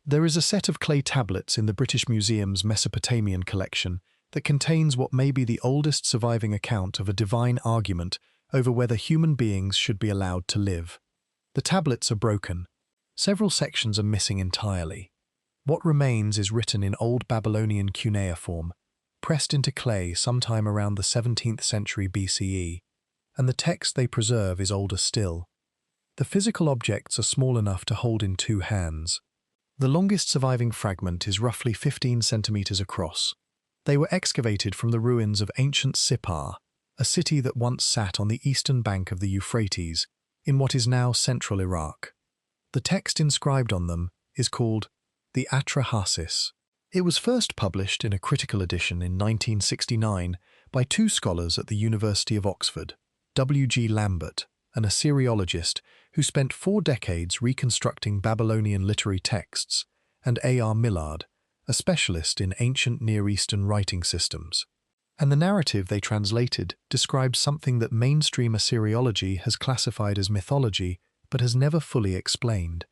There is a set of clay tablets in the British Museum's Mesopotamian collection that contains what may be the oldest surviving account of a divine argument over whether human beings should be allowed to live. The tablets are broken. Several sections are missing entirely. What remains is written in Old Babylonian cuneiform, pressed into clay sometime around the 17th century BCE, and the text they preserve is older still. The physical objects are small enough to hold in two hands. The longest surviving fragment is roughly 15 centimeters across. They were excavated from the ruins of ancient Sippar, a city that once sat on the eastern bank of the Euphrates, in what is now central Iraq. The text inscribed on them is called the Atrahasis. It was first published in a critical edition in 1969 by two scholars at the University of Oxford, W.G. Lambert, an Assyriologist who spent 4 decades reconstructing Babylonian literary texts, and A.R. Millard, a specialist in ancient Near Eastern writing systems. And the narrative they translated describes something that mainstream Assyriology has classified as mythology but has never fully explained.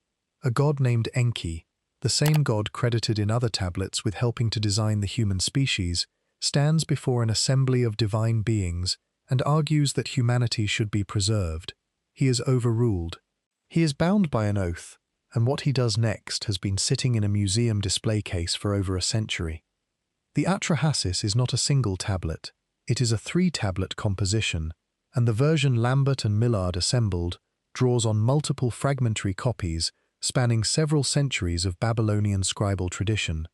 A god named Enki, the same god credited in other tablets with helping to design the human species, stands before an assembly of divine beings and argues that humanity should be preserved. He is overruled. He is bound by an oath, and what he does next has been sitting in a museum display case for over a century. The Atrahasis is not a single tablet. It is a 3-tablet composition, and the version Lambert and Millard assembled draws on multiple fragmentary copies spanning several centuries of Babylonian scribal tradition.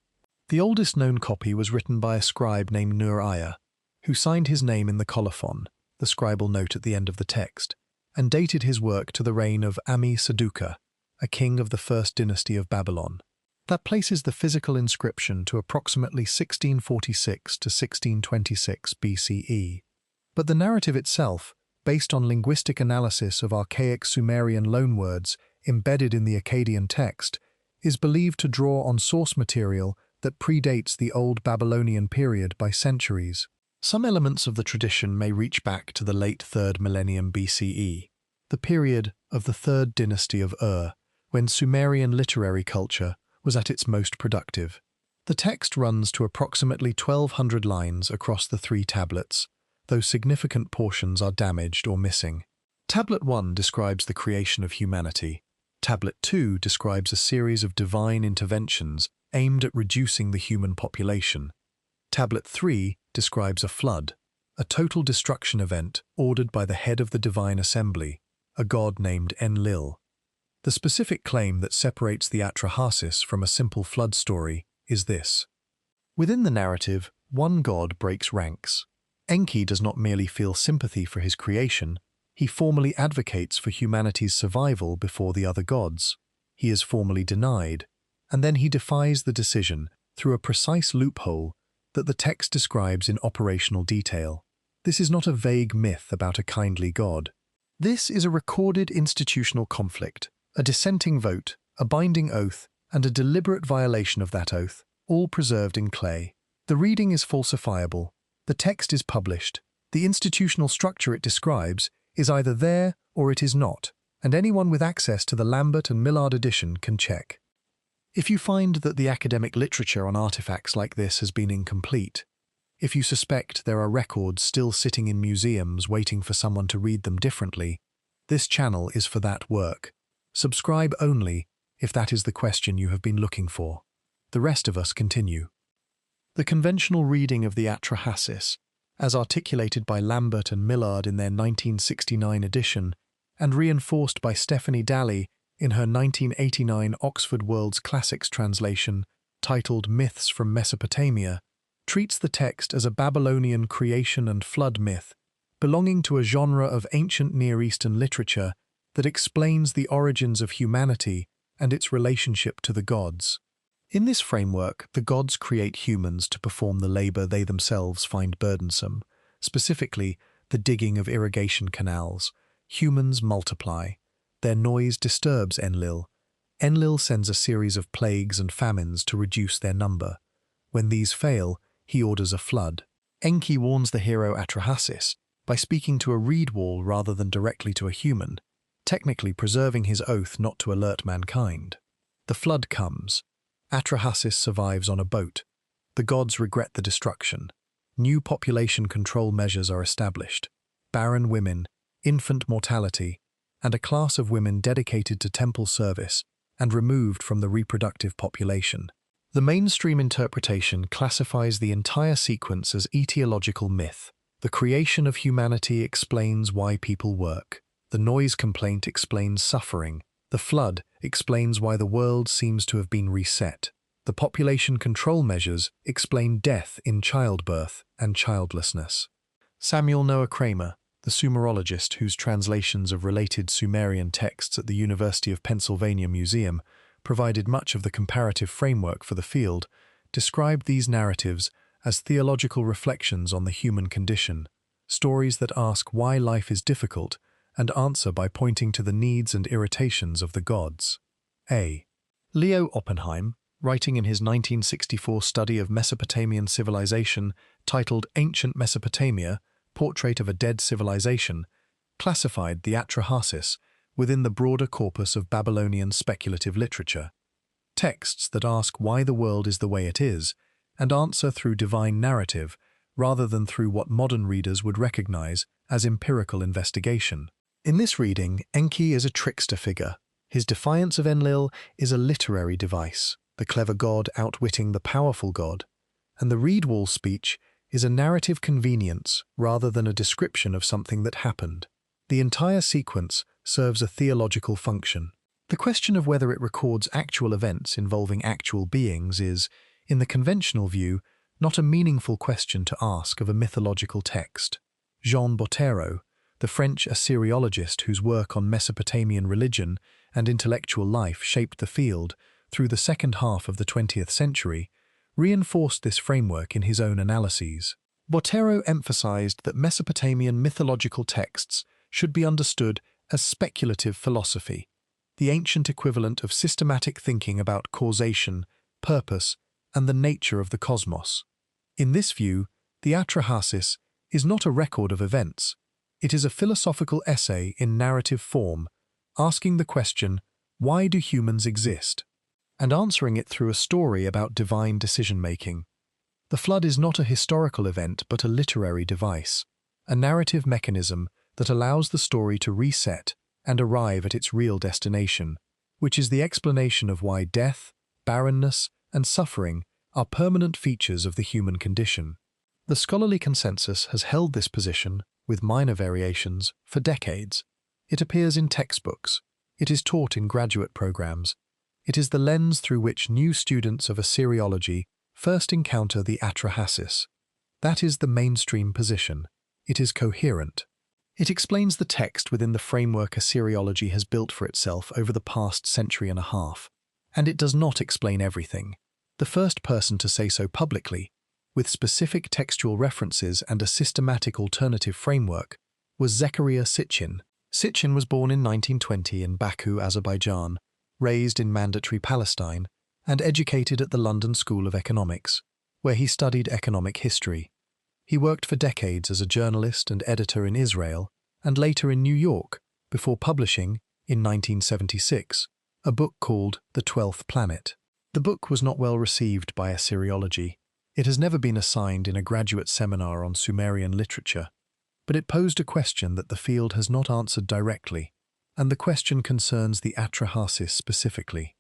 The oldest known copy was written by a scribe named Nur-Aya, who signed his name in the colophon, the scribal note at the end of the text, and dated his work to the reign of Ammi-Saduqa, a king of the first dynasty of Babylon. That places the physical inscription to approximately 1646 to 1626 BCE. But the narrative itself, based on linguistic analysis of archaic Sumerian loanwords embedded in the Akkadian text, is believed to draw on source material that predates the Old Babylonian period by centuries. Some elements of the tradition may reach back to the late 3rd millennium BCE, the period of the 3rd dynasty of Ur, when Sumerian literary culture was at its most productive. The text runs to approximately 1,200 lines across the 3 tablets, though significant portions are damaged or missing. Tablet 1 describes the creation of humanity. Tablet 2 describes a series of divine interventions aimed at reducing the human population. Tablet 3 describes a flood, a total destruction event ordered by the head of the divine assembly, a god named Enlil. The specific claim that separates the Atrahasis from a simple flood story is this. Within the narrative, one god breaks ranks. Enki does not merely feel sympathy for his creation, he formally advocates for humanity's survival before the other gods. He is formally denied, and then he defies the decision through a precise loophole that the text describes in operational detail. This is not a vague myth about a kindly god. This is a recorded institutional conflict, a dissenting vote, a binding oath, and a deliberate violation of that oath, all preserved in clay. The reading is falsifiable. The text is published. The institutional structure it describes is either there or it is not, and anyone with access to the Lambert and Millard edition can check. If you find that the academic literature on artifacts like this has been incomplete, if you suspect there are records still sitting in museums waiting for someone to read them differently, this channel is for that work. Subscribe only if that is the question you have been looking for. The rest of us continue. The conventional reading of the Atrahasis, as articulated by Lambert and Millard in their 1969 edition, and reinforced by Stephanie Daly in her 1989 Oxford World's Classics translation, titled Myths from Mesopotamia, treats the text as a Babylonian creation and flood myth, belonging to a genre of ancient Near Eastern literature that explains the origins of humanity and its relationship to the gods. In this framework, the gods create humans to perform the labor they themselves find burdensome, specifically the digging of irrigation canals. Humans multiply. Their noise disturbs Enlil. Enlil sends a series of plagues and famines to reduce their number. When these fail, he orders a flood. Enki warns the hero Atrahasis by speaking to a reed wall rather than directly to a human, technically preserving his oath not to alert mankind. The flood comes. Atrahasis survives on a boat. The gods regret the destruction. New population control measures are established. Barren women, infant mortality, and a class of women dedicated to temple service and removed from the reproductive population. The mainstream interpretation classifies the entire sequence as etiological myth. The creation of humanity explains why people work. The noise complaint explains suffering. The flood explains why the world seems to have been reset. The population control measures explain death in childbirth and childlessness. Samuel Noah Kramer, the Sumerologist whose translations of related Sumerian texts at the University of Pennsylvania Museum provided much of the comparative framework for the field, described these narratives as theological reflections on the human condition, stories that ask why life is difficult and answer by pointing to the needs and irritations of the gods. A. Leo Oppenheim, writing in his 1964 study of Mesopotamian civilization titled Ancient Mesopotamia, Portrait of a Dead Civilization, classified the Atrahasis within the broader corpus of Babylonian speculative literature. Texts that ask why the world is the way it is, and answer through divine narrative rather than through what modern readers would recognize as empirical investigation. In this reading, Enki is a trickster figure. His defiance of Enlil is a literary device, the clever god outwitting the powerful god, and the reed wall speech is a narrative convenience rather than a description of something that happened. The entire sequence serves a theological function. The question of whether it records actual events involving actual beings is, in the conventional view, not a meaningful question to ask of a mythological text. Jean Bottero, the French Assyriologist whose work on Mesopotamian religion and intellectual life shaped the field through the second half of the 20th century, reinforced this framework in his own analyses. Bottero emphasized that Mesopotamian mythological texts should be understood as speculative philosophy, the ancient equivalent of systematic thinking about causation, purpose, and the nature of the cosmos. In this view, the Atrahasis is not a record of events. It is a philosophical essay in narrative form, asking the question, why do humans exist? And answering it through a story about divine decision-making. The flood is not a historical event but a literary device, a narrative mechanism that allows the story to reset and arrive at its real destination, which is the explanation of why death, barrenness, and suffering are permanent features of the human condition. The scholarly consensus has held this position, with minor variations, for decades. It appears in textbooks. It is taught in graduate programs. It is the lens through which new students of Assyriology first encounter the Atrahasis. That is the mainstream position. It is coherent. It explains the text within the framework Assyriology has built for itself over the past century and a half. And it does not explain everything. The first person to say so publicly, with specific textual references and a systematic alternative framework, was Zecharia Sitchin. Sitchin was born in 1920 in Baku, Azerbaijan, raised in Mandatory Palestine, and educated at the London School of Economics, where he studied economic history. He worked for decades as a journalist and editor in Israel, and later in New York, before publishing, in 1976, a book called The 12th Planet. The book was not well received by Assyriology. It has never been assigned in a graduate seminar on Sumerian literature, but it posed a question that the field has not answered directly, and the question concerns the Atrahasis specifically.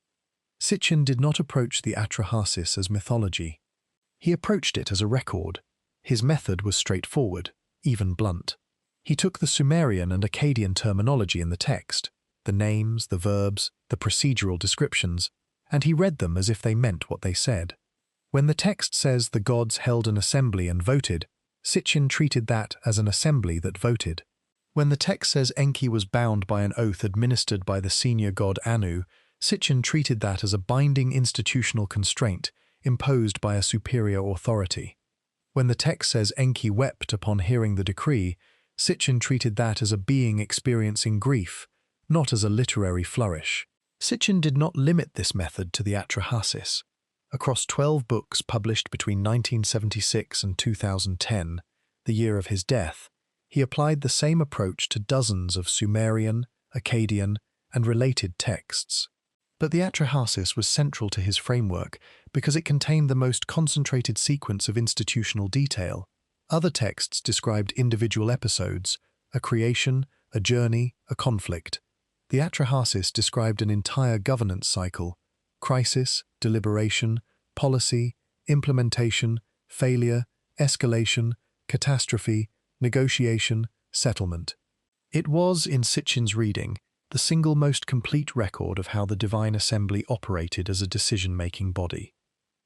Sitchin did not approach the Atrahasis as mythology. He approached it as a record. His method was straightforward, even blunt. He took the Sumerian and Akkadian terminology in the text, the names, the verbs, the procedural descriptions, and he read them as if they meant what they said. When the text says the gods held an assembly and voted, Sitchin treated that as an assembly that voted. When the text says Enki was bound by an oath administered by the senior god Anu, Sitchin treated that as a binding institutional constraint imposed by a superior authority. When the text says Enki wept upon hearing the decree, Sitchin treated that as a being experiencing grief, not as a literary flourish. Sitchin did not limit this method to the Atrahasis. Across 12 books published between 1976 and 2010, the year of his death, he applied the same approach to dozens of Sumerian, Akkadian, and related texts. But the Atrahasis was central to his framework because it contained the most concentrated sequence of institutional detail. Other texts described individual episodes, a creation, a journey, a conflict. The Atrahasis described an entire governance cycle: crisis, deliberation, policy, implementation, failure, escalation, catastrophe, negotiation, settlement. It was, in Sitchin's reading, the single most complete record of how the divine assembly operated as a decision-making body.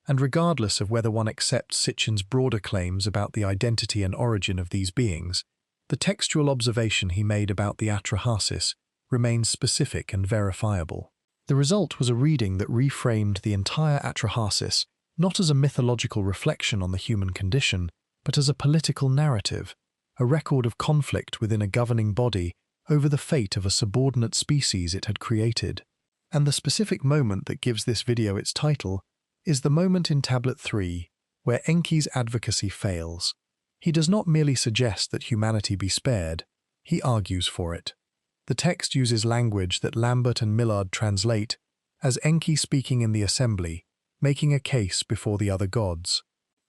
And regardless of whether one accepts Sitchin's broader claims about the identity and origin of these beings, the textual observation he made about the Atrahasis remains specific and verifiable. The result was a reading that reframed the entire Atrahasis not as a mythological reflection on the human condition, but as a political narrative, a record of conflict within a governing body over the fate of a subordinate species it had created. And the specific moment that gives this video its title is the moment in Tablet 3 where Enki's advocacy fails. He does not merely suggest that humanity be spared, he argues for it. The text uses language that Lambert and Millard translate as Enki speaking in the assembly, making a case before the other gods.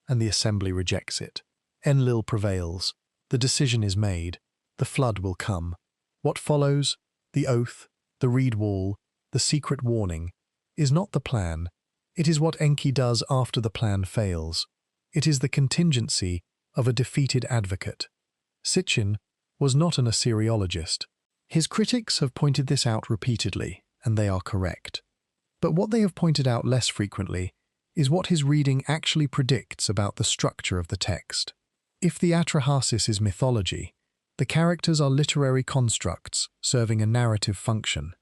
And the assembly rejects it. Enlil prevails. The decision is made. The flood will come. What follows, the oath, the reed wall, the secret warning, is not the plan. It is what Enki does after the plan fails. It is the contingency of a defeated advocate. Sitchin was not an Assyriologist. His critics have pointed this out repeatedly, and they are correct. But what they have pointed out less frequently is what his reading actually predicts about the structure of the text. If the Atrahasis is mythology, the characters are literary constructs serving a narrative function.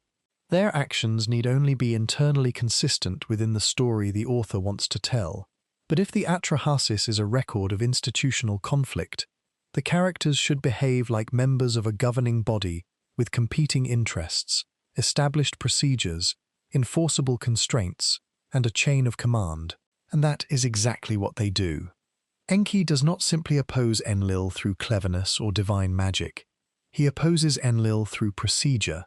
Their actions need only be internally consistent within the story the author wants to tell. But if the Atrahasis is a record of institutional conflict, the characters should behave like members of a governing body with competing interests, established procedures, enforceable constraints, and a chain of command. And that is exactly what they do. Enki does not simply oppose Enlil through cleverness or divine magic. He opposes Enlil through procedure.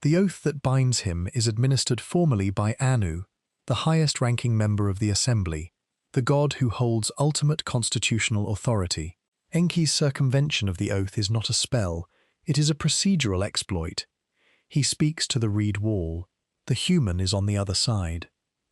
The oath that binds him is administered formally by Anu, the highest-ranking member of the assembly, the god who holds ultimate constitutional authority. Enki's circumvention of the oath is not a spell, it is a procedural exploit. He speaks to the reed wall. The human is on the other side.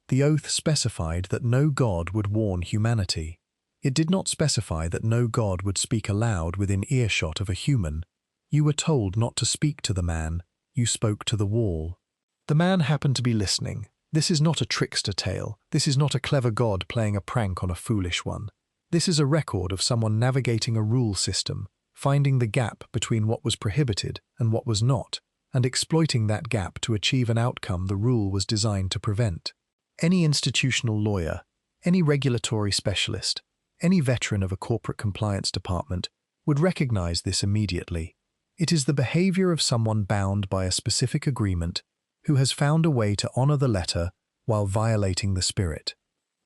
The oath specified that no god would warn humanity. It did not specify that no god would speak aloud within earshot of a human. You were told not to speak to the man, you spoke to the wall. The man happened to be listening. This is not a trickster tale. This is not a clever god playing a prank on a foolish one. This is a record of someone navigating a rule system, finding the gap between what was prohibited and what was not, and exploiting that gap to achieve an outcome the rule was designed to prevent. Any institutional lawyer, any regulatory specialist, any veteran of a corporate compliance department would recognize this immediately. It is the behavior of someone bound by a specific agreement who has found a way to honor the letter while violating the spirit.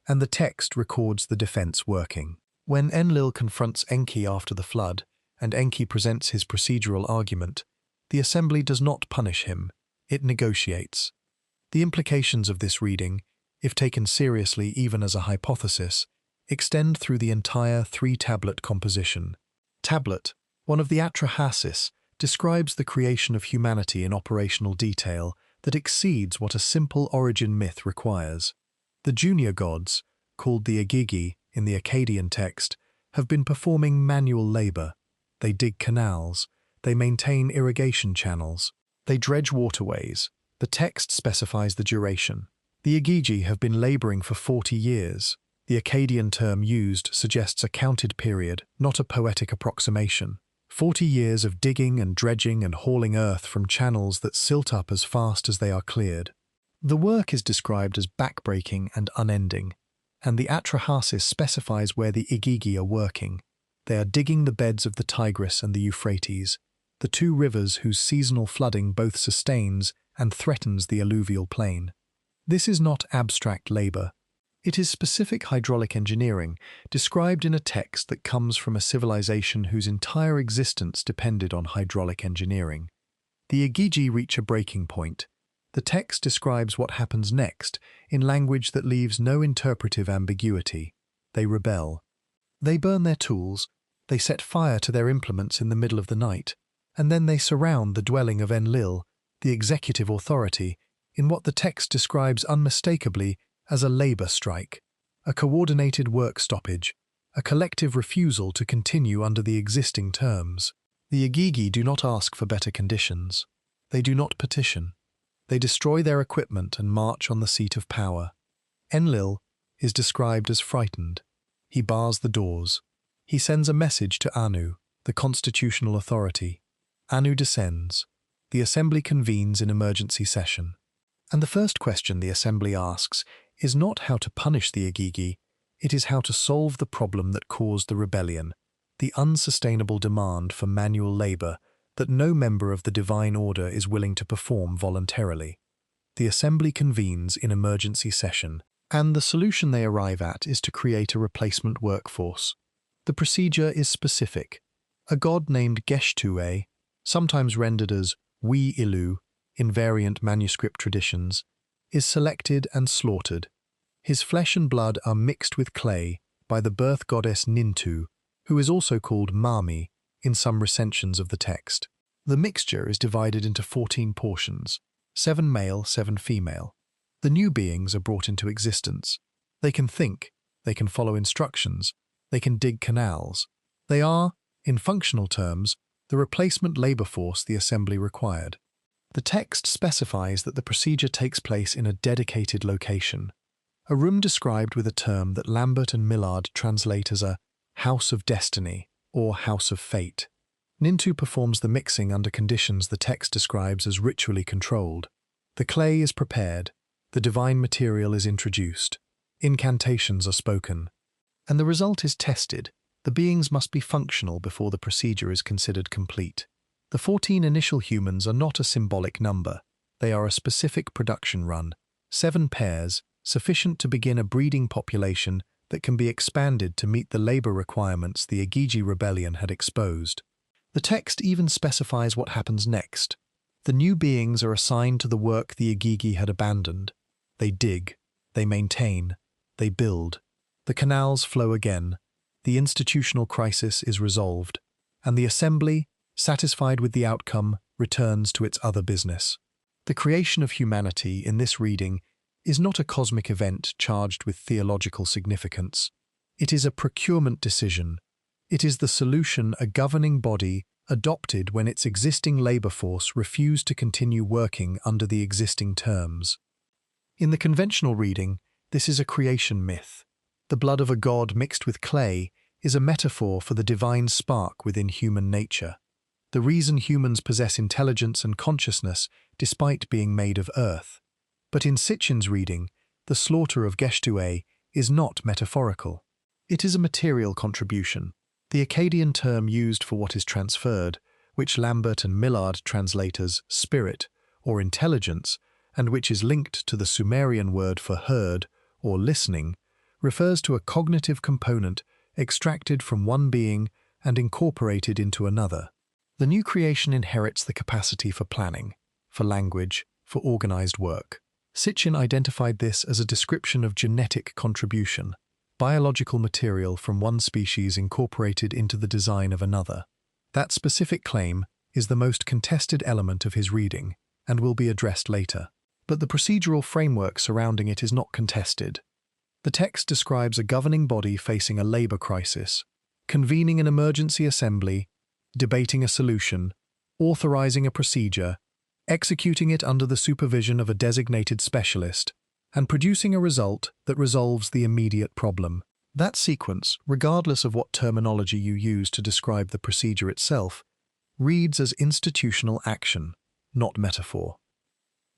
And the text records the defense working. When Enlil confronts Enki after the flood, and Enki presents his procedural argument, the assembly does not punish him, it negotiates. The implications of this reading, if taken seriously even as a hypothesis, extend through the entire three-tablet composition. Tablet, one of the Atrahasis, describes the creation of humanity in operational detail that exceeds what a simple origin myth requires. The junior gods, called the Igigi in the Akkadian text, have been performing manual labor. They dig canals, they maintain irrigation channels, they dredge waterways. The text specifies the duration. The Igigi have been laboring for 40 years. The Akkadian term used suggests a counted period, not a poetic approximation. 40 years of digging and dredging and hauling earth from channels that silt up as fast as they are cleared. The work is described as backbreaking and unending, and the Atrahasis specifies where the Igigi are working. They are digging the beds of the Tigris and the Euphrates, the two rivers whose seasonal flooding both sustains and threatens the alluvial plain. This is not abstract labor. It is specific hydraulic engineering, described in a text that comes from a civilization whose entire existence depended on hydraulic engineering. The Igigi reach a breaking point. The text describes what happens next in language that leaves no interpretive ambiguity. They rebel. They burn their tools, they set fire to their implements in the middle of the night, and then they surround the dwelling of Enlil, the executive authority, in what the text describes unmistakably as a labor strike, a coordinated work stoppage, a collective refusal to continue under the existing terms. The Igigi do not ask for better conditions. They do not petition. They destroy their equipment and march on the seat of power. Enlil is described as frightened. He bars the doors. He sends a message to Anu, the constitutional authority. Anu descends. The assembly convenes in emergency session. And the first question the assembly asks is not how to punish the Igigi, it is how to solve the problem that caused the rebellion, the unsustainable demand for manual labor that no member of the divine order is willing to perform voluntarily. The assembly convenes in emergency session, and the solution they arrive at is to create a replacement workforce. The procedure is specific. A god named Geshtue, sometimes rendered as We-Ilu in variant manuscript traditions, is selected and slaughtered. His flesh and blood are mixed with clay by the birth goddess Nintu, who is also called Mami in some recensions of the text. The mixture is divided into 14 portions, 7 male, 7 female. The new beings are brought into existence. They can think, they can follow instructions, they can dig canals. They are, in functional terms, the replacement labor force the assembly required. The text specifies that the procedure takes place in a dedicated location, a room described with a term that Lambert and Millard translate as a house of destiny or house of fate. Nintu performs the mixing under conditions the text describes as ritually controlled. The clay is prepared, the divine material is introduced, incantations are spoken, and the result is tested. The beings must be functional before the procedure is considered complete. The 14 initial humans are not a symbolic number. They are a specific production run, 7 pairs, sufficient to begin a breeding population that can be expanded to meet the labor requirements the Igigi rebellion had exposed. The text even specifies what happens next. The new beings are assigned to the work the Igigi had abandoned. They dig, they maintain, they build. The canals flow again, the institutional crisis is resolved, and the assembly, satisfied with the outcome, returns to its other business. The creation of humanity in this reading is not a cosmic event charged with theological significance. It is a procurement decision. It is the solution a governing body adopted when its existing labor force refused to continue working under the existing terms. In the conventional reading, this is a creation myth. The blood of a god mixed with clay is a metaphor for the divine spark within human nature, the reason humans possess intelligence and consciousness despite being made of earth. But in Sitchin's reading, the slaughter of Geshtue is not metaphorical. It is a material contribution, the Akkadian term used for what is transferred, which Lambert and Millard translate as spirit or intelligence, and which is linked to the Sumerian word for heard or listening, refers to a cognitive component extracted from one being and incorporated into another. The new creation inherits the capacity for planning, for language, for organized work. Sitchin identified this as a description of genetic contribution, biological material from one species incorporated into the design of another. That specific claim is the most contested element of his reading and will be addressed later. But the procedural framework surrounding it is not contested. The text describes a governing body facing a labor crisis, convening an emergency assembly, debating a solution, authorizing a procedure, executing it under the supervision of a designated specialist, and producing a result that resolves the immediate problem. That sequence, regardless of what terminology you use to describe the procedure itself, reads as institutional action, not metaphor.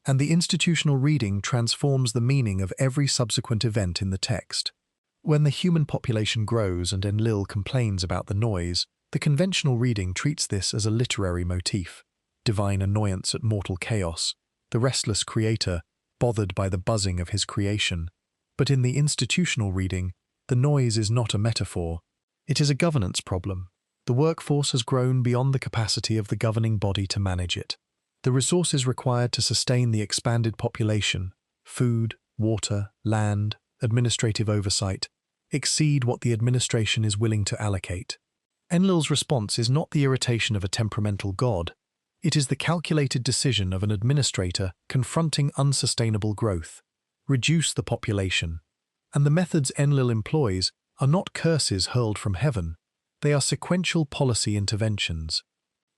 And the institutional reading transforms the meaning of every subsequent event in the text. When the human population grows and Enlil complains about the noise, the conventional reading treats this as a literary motif, divine annoyance at mortal chaos, the restless creator bothered by the buzzing of his creation. But in the institutional reading, the noise is not a metaphor. It is a governance problem. The workforce has grown beyond the capacity of the governing body to manage it. The resources required to sustain the expanded population, food, water, land, administrative oversight, exceed what the administration is willing to allocate. Enlil's response is not the irritation of a temperamental god. It is the calculated decision of an administrator confronting unsustainable growth. Reduce the population. And the methods Enlil employs are not curses hurled from heaven. They are sequential policy interventions.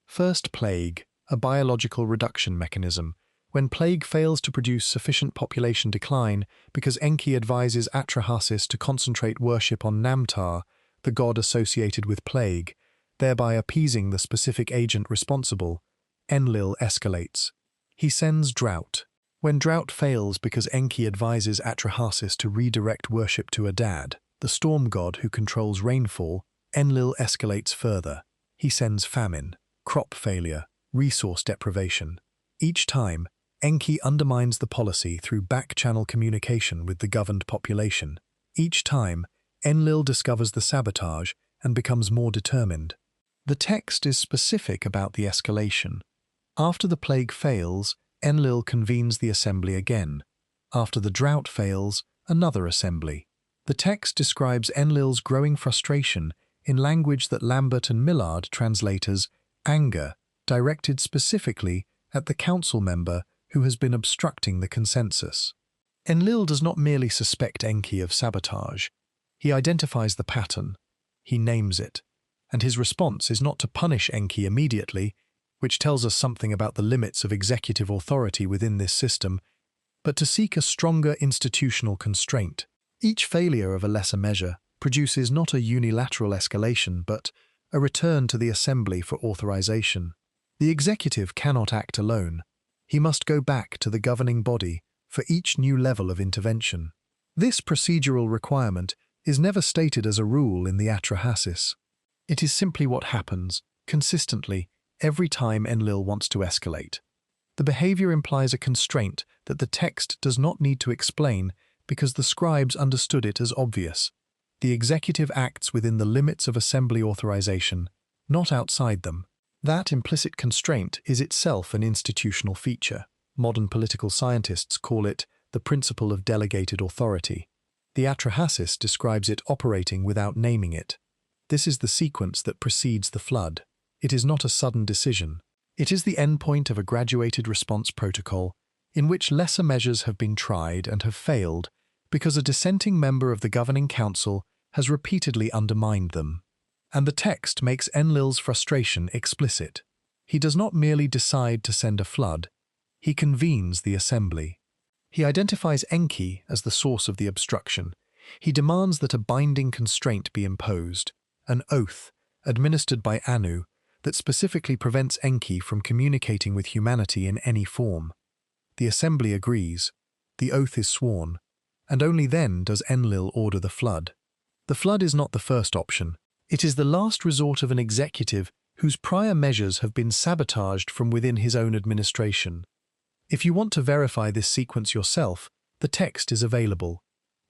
First, plague, a biological reduction mechanism. When plague fails to produce sufficient population decline because Enki advises Atrahasis to concentrate worship on Namtar, the god associated with plague, thereby appeasing the specific agent responsible, Enlil escalates. He sends drought. When drought fails because Enki advises Atrahasis to redirect worship to Adad, the storm god who controls rainfall, Enlil escalates further. He sends famine, crop failure, resource deprivation. Each time, Enki undermines the policy through back-channel communication with the governed population. Each time, Enlil discovers the sabotage and becomes more determined. The text is specific about the escalation. After the plague fails, Enlil convenes the assembly again. After the drought fails, another assembly. The text describes Enlil's growing frustration in language that Lambert and Millard translate as anger, directed specifically at the council member who has been obstructing the consensus. Enlil does not merely suspect Enki of sabotage. He identifies the pattern. He names it. And his response is not to punish Enki immediately, which tells us something about the limits of executive authority within this system, but to seek a stronger institutional constraint. Each failure of a lesser measure produces not a unilateral escalation, but a return to the assembly for authorization. The executive cannot act alone. He must go back to the governing body for each new level of intervention. This procedural requirement is never stated as a rule in the Atrahasis. It is simply what happens, consistently, every time Enlil wants to escalate. The behavior implies a constraint that the text does not need to explain because the scribes understood it as obvious. The executive acts within the limits of assembly authorization, not outside them. That implicit constraint is itself an institutional feature. Modern political scientists call it the principle of delegated authority. The Atrahasis describes it operating without naming it. This is the sequence that precedes the flood. It is not a sudden decision. It is the endpoint of a graduated response protocol in which lesser measures have been tried and have failed because a dissenting member of the governing council has repeatedly undermined them. And the text makes Enlil's frustration explicit. He does not merely decide to send a flood, he convenes the assembly. He identifies Enki as the source of the obstruction. He demands that a binding constraint be imposed, an oath, administered by Anu, that specifically prevents Enki from communicating with humanity in any form. The assembly agrees, the oath is sworn, and only then does Enlil order the flood. The flood is not the first option. It is the last resort of an executive whose prior measures have been sabotaged from within his own administration. If you want to verify this sequence yourself, the text is available.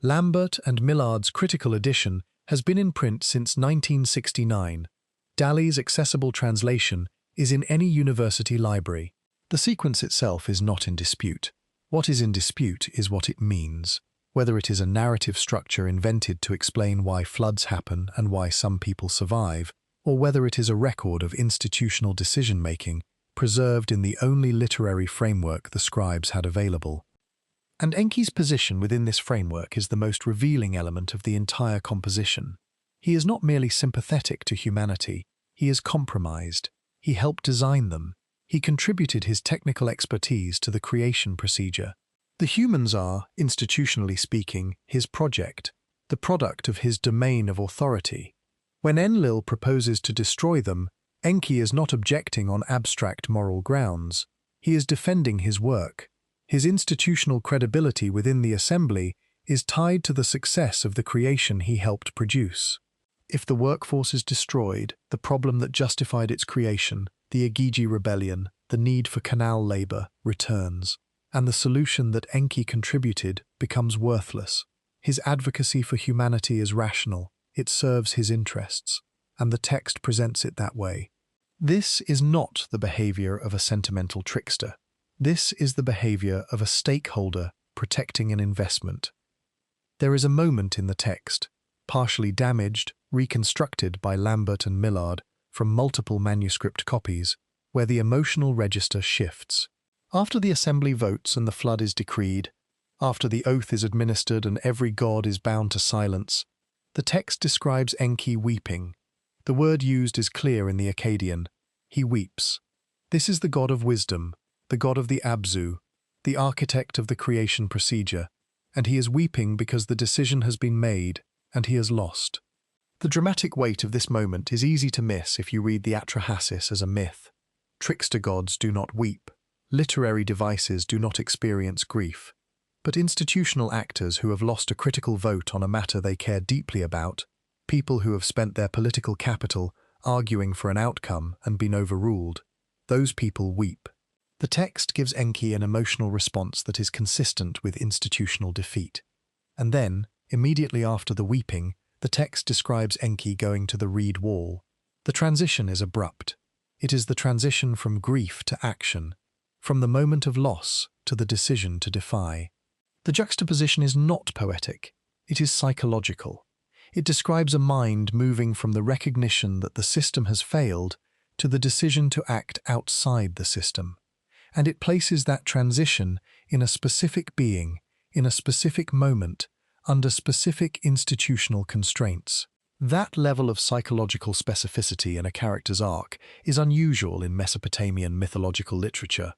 Lambert and Millard's critical edition has been in print since 1969. Daly's accessible translation is in any university library. The sequence itself is not in dispute. What is in dispute is what it means. Whether it is a narrative structure invented to explain why floods happen and why some people survive, or whether it is a record of institutional decision-making preserved in the only literary framework the scribes had available. And Enki's position within this framework is the most revealing element of the entire composition. He is not merely sympathetic to humanity, he is compromised. He helped design them. He contributed his technical expertise to the creation procedure. The humans are, institutionally speaking, his project, the product of his domain of authority. When Enlil proposes to destroy them, Enki is not objecting on abstract moral grounds. He is defending his work. His institutional credibility within the assembly is tied to the success of the creation he helped produce. If the workforce is destroyed, the problem that justified its creation, the Agigi rebellion, the need for canal labor, returns. And the solution that Enki contributed becomes worthless. His advocacy for humanity is rational, it serves his interests, and the text presents it that way. This is not the behavior of a sentimental trickster. This is the behavior of a stakeholder protecting an investment. There is a moment in the text, partially damaged, reconstructed by Lambert and Millard from multiple manuscript copies, where the emotional register shifts. After the assembly votes and the flood is decreed, after the oath is administered and every god is bound to silence, the text describes Enki weeping. The word used is clear in the Akkadian. He weeps. This is the god of wisdom, the god of the Abzu, the architect of the creation procedure, and he is weeping because the decision has been made and he has lost. The dramatic weight of this moment is easy to miss if you read the Atrahasis as a myth. Trickster gods do not weep. Literary devices do not experience grief. But institutional actors who have lost a critical vote on a matter they care deeply about, people who have spent their political capital arguing for an outcome and been overruled, those people weep. The text gives Enki an emotional response that is consistent with institutional defeat. And then, immediately after the weeping, the text describes Enki going to the reed wall. The transition is abrupt. It is the transition from grief to action, from the moment of loss to the decision to defy. The juxtaposition is not poetic, it is psychological. It describes a mind moving from the recognition that the system has failed to the decision to act outside the system. And it places that transition in a specific being, in a specific moment, under specific institutional constraints. That level of psychological specificity in a character's arc is unusual in Mesopotamian mythological literature.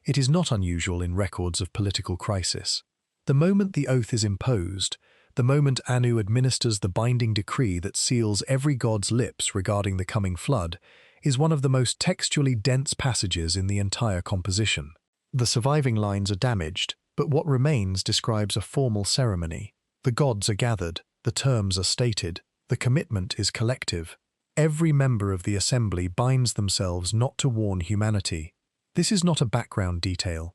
It is not unusual in records of political crisis. The moment the oath is imposed, the moment Anu administers the binding decree that seals every god's lips regarding the coming flood, is one of the most textually dense passages in the entire composition. The surviving lines are damaged, but what remains describes a formal ceremony. The gods are gathered, the terms are stated, the commitment is collective. Every member of the assembly binds themselves not to warn humanity. This is not a background detail.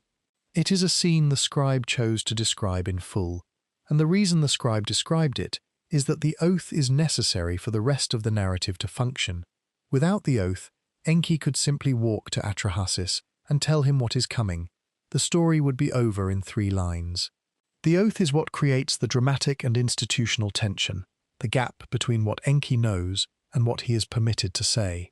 It is a scene the scribe chose to describe in full, and the reason the scribe described it is that the oath is necessary for the rest of the narrative to function. Without the oath, Enki could simply walk to Atrahasis and tell him what is coming. The story would be over in 3 lines. The oath is what creates the dramatic and institutional tension, the gap between what Enki knows and what he is permitted to say.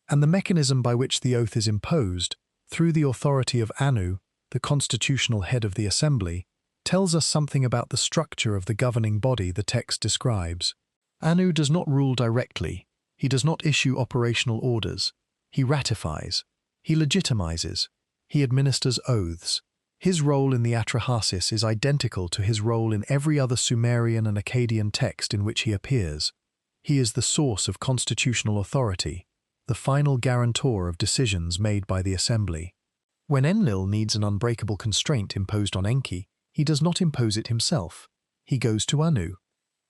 And the mechanism by which the oath is imposed, through the authority of Anu, the constitutional head of the assembly, tells us something about the structure of the governing body the text describes. Anu does not rule directly. He does not issue operational orders. He ratifies. He legitimizes. He administers oaths. His role in the Atrahasis is identical to his role in every other Sumerian and Akkadian text in which he appears. He is the source of constitutional authority, the final guarantor of decisions made by the assembly. When Enlil needs an unbreakable constraint imposed on Enki, he does not impose it himself. He goes to Anu.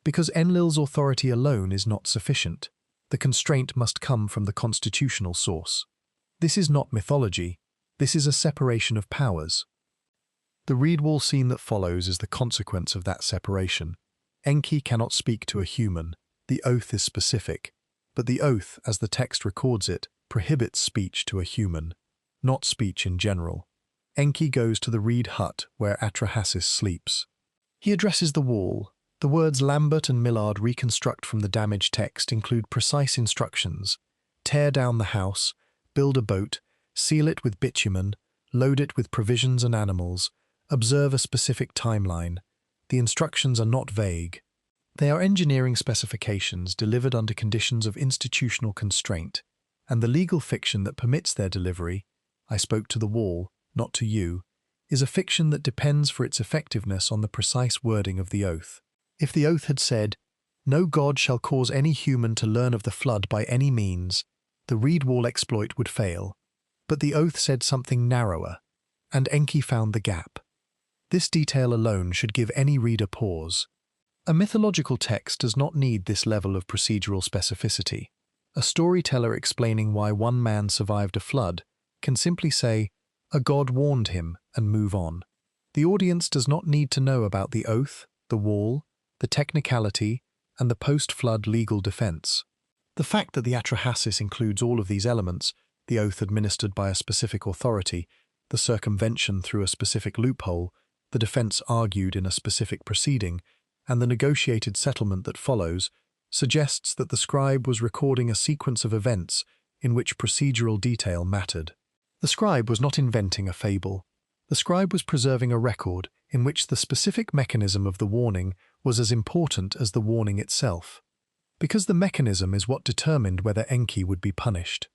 Because Enlil's authority alone is not sufficient, the constraint must come from the constitutional source. This is not mythology. This is a separation of powers. The reed wall scene that follows is the consequence of that separation. Enki cannot speak to a human. The oath is specific. But the oath, as the text records it, prohibits speech to a human, not speech in general. Enki goes to the reed hut where Atrahasis sleeps. He addresses the wall. The words Lambert and Millard reconstruct from the damaged text include precise instructions: tear down the house, build a boat, seal it with bitumen, load it with provisions and animals, observe a specific timeline. The instructions are not vague. They are engineering specifications delivered under conditions of institutional constraint, and the legal fiction that permits their delivery, I spoke to the wall, not to you, is a fiction that depends for its effectiveness on the precise wording of the oath. If the oath had said, "No god shall cause any human to learn of the flood by any means," the reed wall exploit would fail. But the oath said something narrower, and Enki found the gap. This detail alone should give any reader pause. A mythological text does not need this level of procedural specificity. A storyteller explaining why one man survived a flood can simply say, "A god warned him," and move on. The audience does not need to know about the oath, the wall, the technicality, and the post-flood legal defense. The fact that the Atrahasis includes all of these elements, the oath administered by a specific authority, the circumvention through a specific loophole, the defense argued in a specific proceeding, and the negotiated settlement that follows, suggests that the scribe was recording a sequence of events in which procedural detail mattered. The scribe was not inventing a fable. The scribe was preserving a record in which the specific mechanism of the warning was as important as the warning itself, because the mechanism is what determined whether Enki would be punished.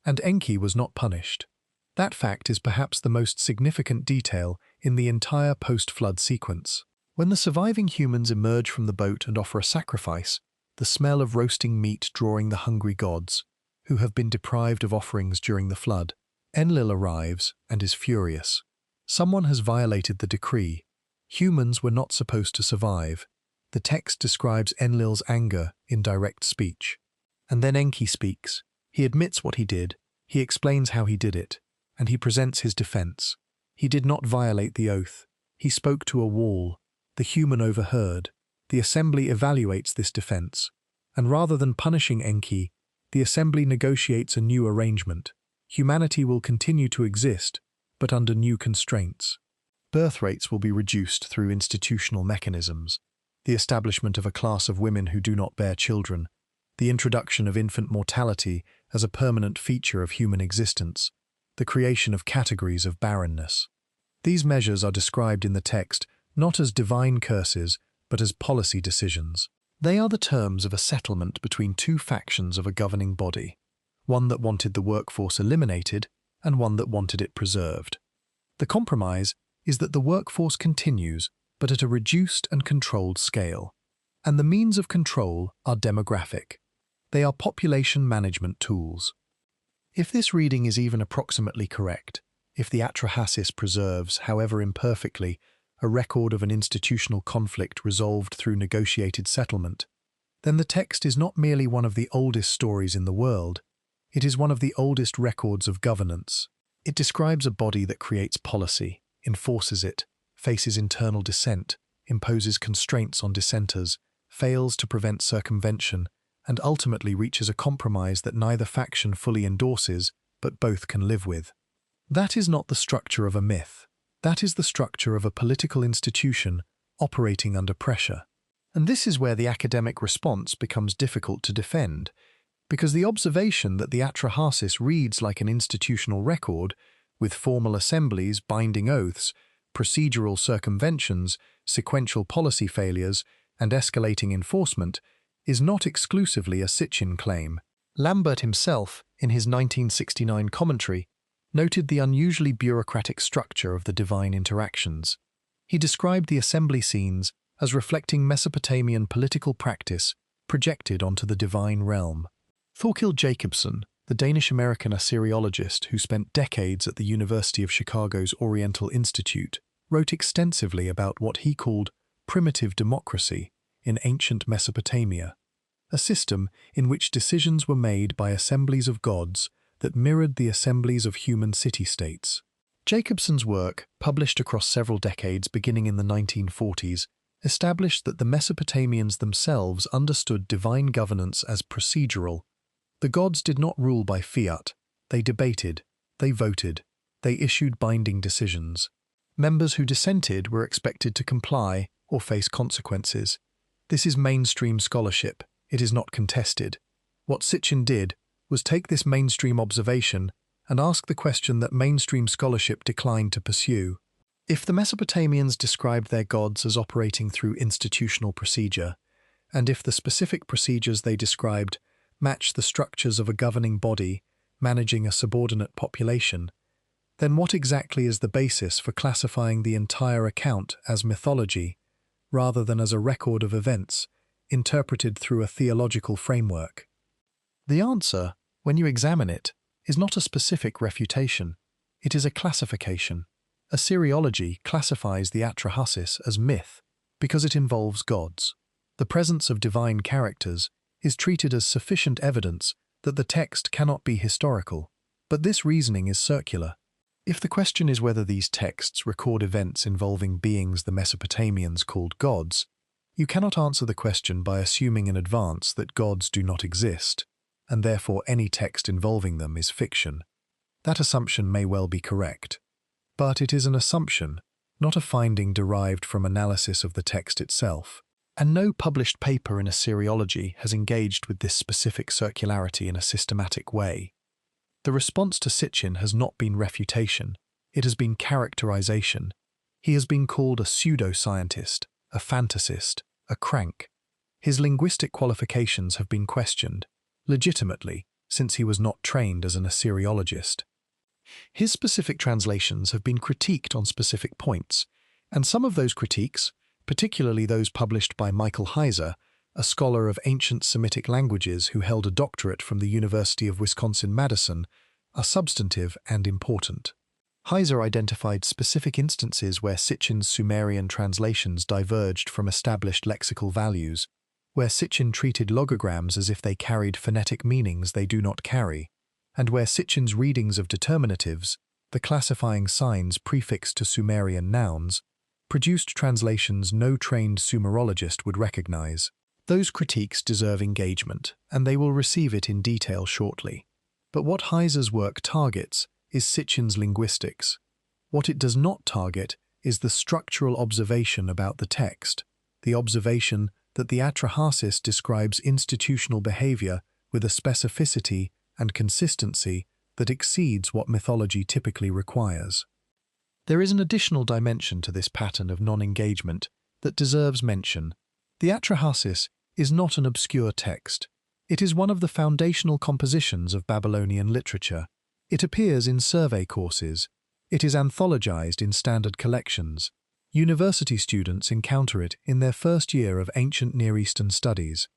And Enki was not punished. That fact is perhaps the most significant detail in the entire post-flood sequence. When the surviving humans emerge from the boat and offer a sacrifice, the smell of roasting meat drawing the hungry gods, who have been deprived of offerings during the flood, Enlil arrives and is furious. Someone has violated the decree. Humans were not supposed to survive. The text describes Enlil's anger in direct speech. And then Enki speaks. He admits what he did, he explains how he did it, and he presents his defense. He did not violate the oath. He spoke to a wall. The human overheard. The assembly evaluates this defense, and rather than punishing Enki, the assembly negotiates a new arrangement. Humanity will continue to exist, but under new constraints. Birth rates will be reduced through institutional mechanisms, the establishment of a class of women who do not bear children, the introduction of infant mortality as a permanent feature of human existence, the creation of categories of barrenness. These measures are described in the text not as divine curses, but as policy decisions. They are the terms of a settlement between two factions of a governing body, one that wanted the workforce eliminated and one that wanted it preserved. The compromise is that the workforce continues, but at a reduced and controlled scale. And the means of control are demographic. They are population management tools. If this reading is even approximately correct, if the Atrahasis preserves, however imperfectly, a record of an institutional conflict resolved through negotiated settlement, then the text is not merely one of the oldest stories in the world, it is one of the oldest records of governance. It describes a body that creates policy, enforces it, faces internal dissent, imposes constraints on dissenters, fails to prevent circumvention, and ultimately reaches a compromise that neither faction fully endorses, but both can live with. That is not the structure of a myth. That is the structure of a political institution operating under pressure. And this is where the academic response becomes difficult to defend, because the observation that the Atrahasis reads like an institutional record, with formal assemblies, binding oaths, procedural circumventions, sequential policy failures, and escalating enforcement, is not exclusively a Sitchin claim. Lambert himself, in his 1969 commentary, noted the unusually bureaucratic structure of the divine interactions. He described the assembly scenes as reflecting Mesopotamian political practice projected onto the divine realm. Thorkild Jacobson, the Danish-American Assyriologist who spent decades at the University of Chicago's Oriental Institute, wrote extensively about what he called primitive democracy in ancient Mesopotamia, a system in which decisions were made by assemblies of gods that mirrored the assemblies of human city-states. Jacobson's work, published across several decades beginning in the 1940s, established that the Mesopotamians themselves understood divine governance as procedural. The gods did not rule by fiat. They debated, they voted, they issued binding decisions. Members who dissented were expected to comply or face consequences. This is mainstream scholarship. It is not contested. What Sitchin did was take this mainstream observation and ask the question that mainstream scholarship declined to pursue. If the Mesopotamians described their gods as operating through institutional procedure, and if the specific procedures they described match the structures of a governing body managing a subordinate population, then what exactly is the basis for classifying the entire account as mythology, rather than as a record of events interpreted through a theological framework? The answer, when you examine it, is not a specific refutation. It is a classification. Assyriology classifies the Atrahasis as myth because it involves gods. The presence of divine characters is treated as sufficient evidence that the text cannot be historical. But this reasoning is circular. If the question is whether these texts record events involving beings the Mesopotamians called gods, you cannot answer the question by assuming in advance that gods do not exist. and therefore any text involving them is fiction. That assumption may well be correct, but it is an assumption, not a finding derived from analysis of the text itself. And no published paper in Assyriology has engaged with this specific circularity in a systematic way. The response to Sitchin has not been refutation, it has been characterization. He has been called a pseudo-scientist, a fantasist, a crank. His linguistic qualifications have been questioned, legitimately, since he was not trained as an Assyriologist. His specific translations have been critiqued on specific points, and some of those critiques, particularly those published by Michael Heiser, a scholar of ancient Semitic languages who held a doctorate from the University of Wisconsin-Madison, are substantive and important. Heiser identified specific instances where Sitchin's Sumerian translations diverged from established lexical values, where Sitchin treated logograms as if they carried phonetic meanings they do not carry, and where Sitchin's readings of determinatives, the classifying signs prefixed to Sumerian nouns, produced translations no trained Sumerologist would recognize. Those critiques deserve engagement, and they will receive it in detail shortly. But what Heiser's work targets is Sitchin's linguistics. What it does not target is the structural observation about the text, the observation that the Atrahasis describes institutional behavior with a specificity and consistency that exceeds what mythology typically requires. There is an additional dimension to this pattern of non-engagement that deserves mention. The Atrahasis is not an obscure text. It is one of the foundational compositions of Babylonian literature. It appears in survey courses. It is anthologized in standard collections. University students encounter it in their first year of ancient Near Eastern studies.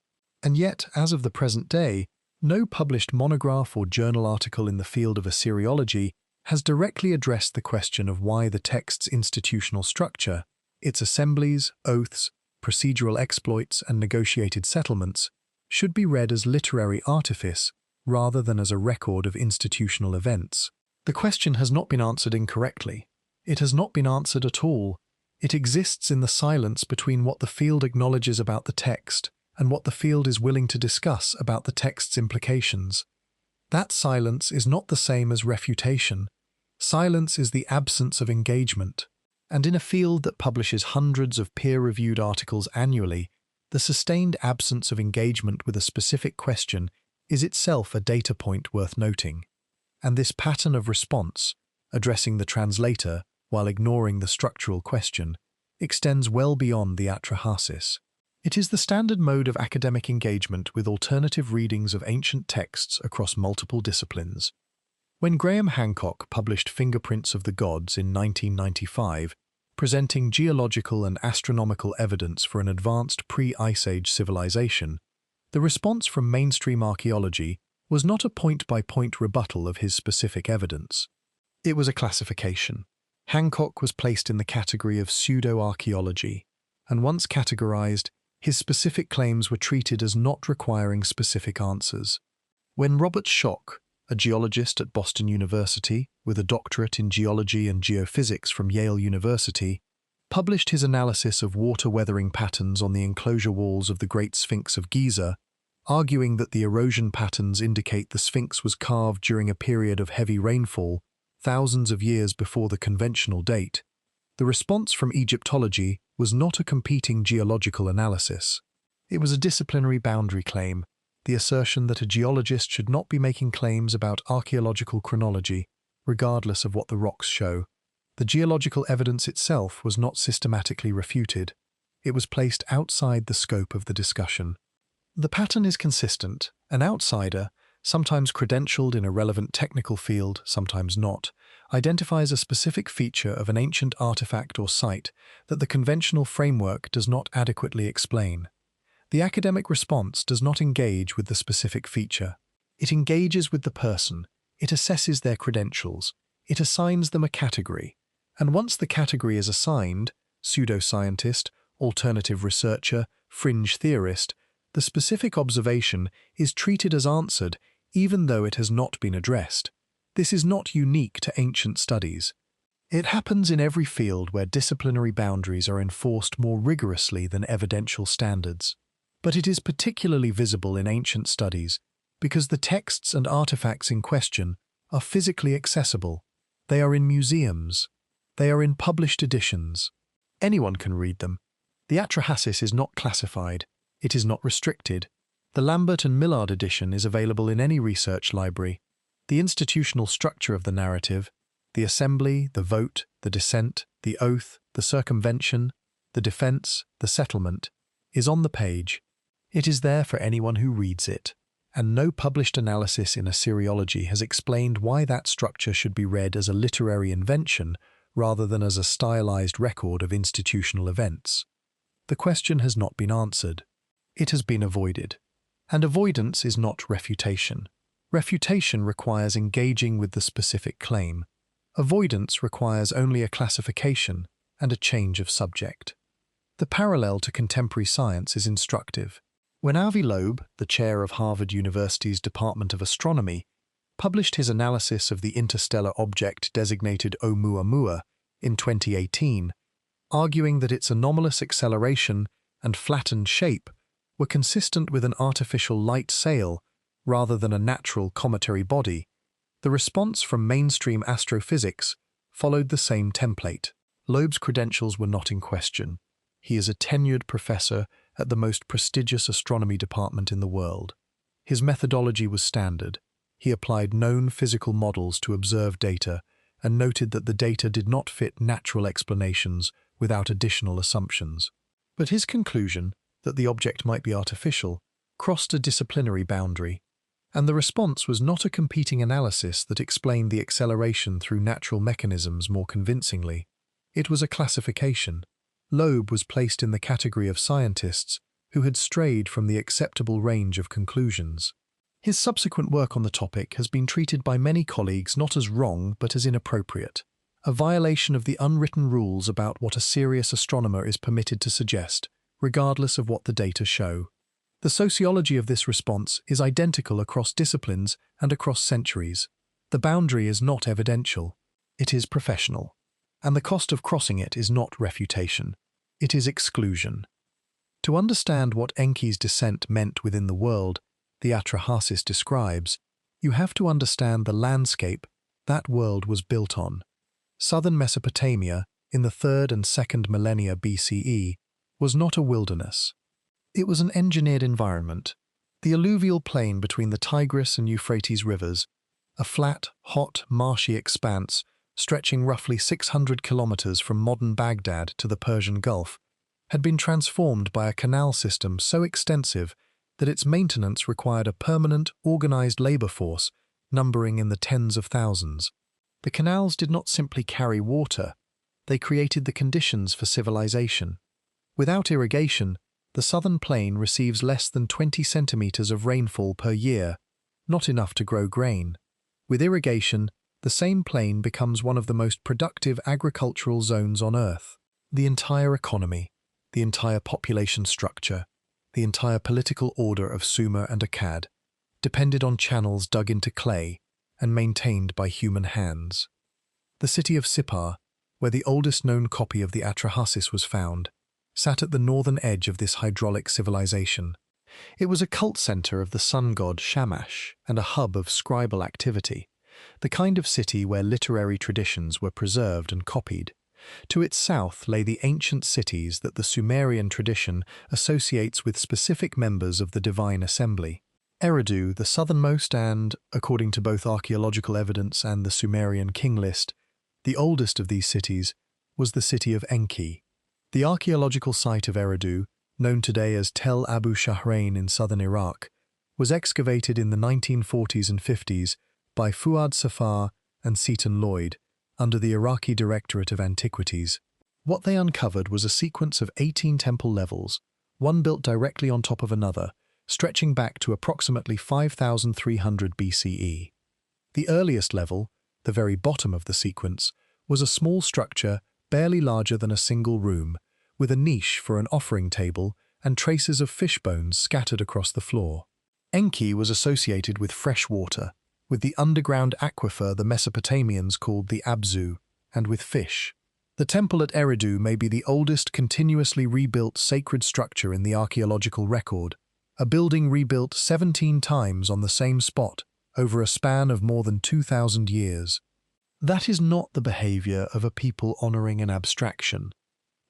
And yet, as of the present day, no published monograph or journal article in the field of Assyriology has directly addressed the question of why the text's institutional structure, its assemblies, oaths, procedural exploits, and negotiated settlements, should be read as literary artifice rather than as a record of institutional events. The question has not been answered incorrectly. It has not been answered at all. It exists in the silence between what the field acknowledges about the text and what the field is willing to discuss about the text's implications. That silence is not the same as refutation. Silence is the absence of engagement. And in a field that publishes hundreds of peer-reviewed articles annually, the sustained absence of engagement with a specific question is itself a data point worth noting. And this pattern of response, addressing the translator while ignoring the structural question, extends well beyond the Atrahasis. It is the standard mode of academic engagement with alternative readings of ancient texts across multiple disciplines. When Graham Hancock published Fingerprints of the Gods in 1995, presenting geological and astronomical evidence for an advanced pre-Ice Age civilization, the response from mainstream archaeology was not a point-by-point rebuttal of his specific evidence. It was a classification. Hancock was placed in the category of pseudo-archaeology, and once categorized, his specific claims were treated as not requiring specific answers. When Robert Schoch, a geologist at Boston University with a doctorate in geology and geophysics from Yale University, published his analysis of water weathering patterns on the enclosure walls of the Great Sphinx of Giza, arguing that the erosion patterns indicate the Sphinx was carved during a period of heavy rainfall, thousands of years before the conventional date, the response from Egyptology was not a competing geological analysis. It was a disciplinary boundary claim, the assertion that a geologist should not be making claims about archaeological chronology, regardless of what the rocks show. The geological evidence itself was not systematically refuted. It was placed outside the scope of the discussion. The pattern is consistent. An outsider, sometimes credentialed in a relevant technical field, sometimes not, identifies a specific feature of an ancient artifact or site that the conventional framework does not adequately explain. The academic response does not engage with the specific feature. It engages with the person. It assesses their credentials. It assigns them a category. And once the category is assigned, pseudoscientist, alternative researcher, fringe theorist, the specific observation is treated as answered even though it has not been addressed. This is not unique to ancient studies. It happens in every field where disciplinary boundaries are enforced more rigorously than evidential standards. But it is particularly visible in ancient studies Because the texts and artifacts in question are physically accessible. They are in museums. They are in published editions. Anyone can read them. The Atrahasis is not classified. It is not restricted. The Lambert and Millard edition is available in any research library. The institutional structure of the narrative, the assembly, the vote, the dissent, the oath, the circumvention, the defense, the settlement, is on the page. It is there for anyone who reads it, and no published analysis in Assyriology has explained why that structure should be read as a literary invention rather than as a stylized record of institutional events. The question has not been answered. It has been avoided. And avoidance is not refutation. Refutation requires engaging with the specific claim. Avoidance requires only a classification and a change of subject. The parallel to contemporary science is instructive. When Avi Loeb, the chair of Harvard University's Department of Astronomy, published his analysis of the interstellar object designated Oumuamua in 2018, arguing that its anomalous acceleration and flattened shape were consistent with an artificial light sail rather than a natural cometary body, the response from mainstream astrophysics followed the same template. Loeb's credentials were not in question. He is a tenured professor at the most prestigious astronomy department in the world. His methodology was standard. He applied known physical models to observe data and noted that the data did not fit natural explanations without additional assumptions. But his conclusion that the object might be artificial crossed a disciplinary boundary, and the response was not a competing analysis that explained the acceleration through natural mechanisms more convincingly. It was a classification. Loeb was placed in the category of scientists who had strayed from the acceptable range of conclusions. His subsequent work on the topic has been treated by many colleagues not as wrong but as inappropriate, a violation of the unwritten rules about what a serious astronomer is permitted to suggest, regardless of what the data show. The sociology of this response is identical across disciplines and across centuries. The boundary is not evidential, it is professional. And the cost of crossing it is not refutation, it is exclusion. To understand what Enki's descent meant within the world the Atrahasis describes, you have to understand the landscape that world was built on. Southern Mesopotamia, in the 3rd and 2nd millennia BCE, was not a wilderness. It was an engineered environment. The alluvial plain between the Tigris and Euphrates rivers, a flat, hot, marshy expanse stretching roughly 600 kilometers from modern Baghdad to the Persian Gulf, had been transformed by a canal system so extensive that its maintenance required a permanent, organized labor force numbering in the tens of thousands. The canals did not simply carry water, they created the conditions for civilization. Without irrigation, the southern plain receives less than 20 centimeters of rainfall per year, not enough to grow grain. With irrigation, the same plain becomes one of the most productive agricultural zones on Earth. The entire economy, the entire population structure, the entire political order of Sumer and Akkad depended on channels dug into clay and maintained by human hands. The city of Sippar, where the oldest known copy of the Atrahasis was found, sat at the northern edge of this hydraulic civilization. It was a cult center of the sun god Shamash and a hub of scribal activity, the kind of city where literary traditions were preserved and copied. To its south lay the ancient cities that the Sumerian tradition associates with specific members of the divine assembly. Eridu, the southernmost and, according to both archaeological evidence and the Sumerian king list, the oldest of these cities, was the city of Enki. The archaeological site of Eridu, known today as Tel Abu Shahrain in southern Iraq, was excavated in the 1940s and 50s by Fuad Safar and Seton Lloyd under the Iraqi Directorate of Antiquities. What they uncovered was a sequence of 18 temple levels, one built directly on top of another, stretching back to approximately 5,300 BCE. The earliest level, the very bottom of the sequence, was a small structure barely larger than a single room, with a niche for an offering table and traces of fish bones scattered across the floor. Enki was associated with fresh water, with the underground aquifer the Mesopotamians called the Abzu, and with fish. The temple at Eridu may be the oldest continuously rebuilt sacred structure in the archaeological record, a building rebuilt 17 times on the same spot over a span of more than 2,000 years. That is not the behavior of a people honoring an abstraction.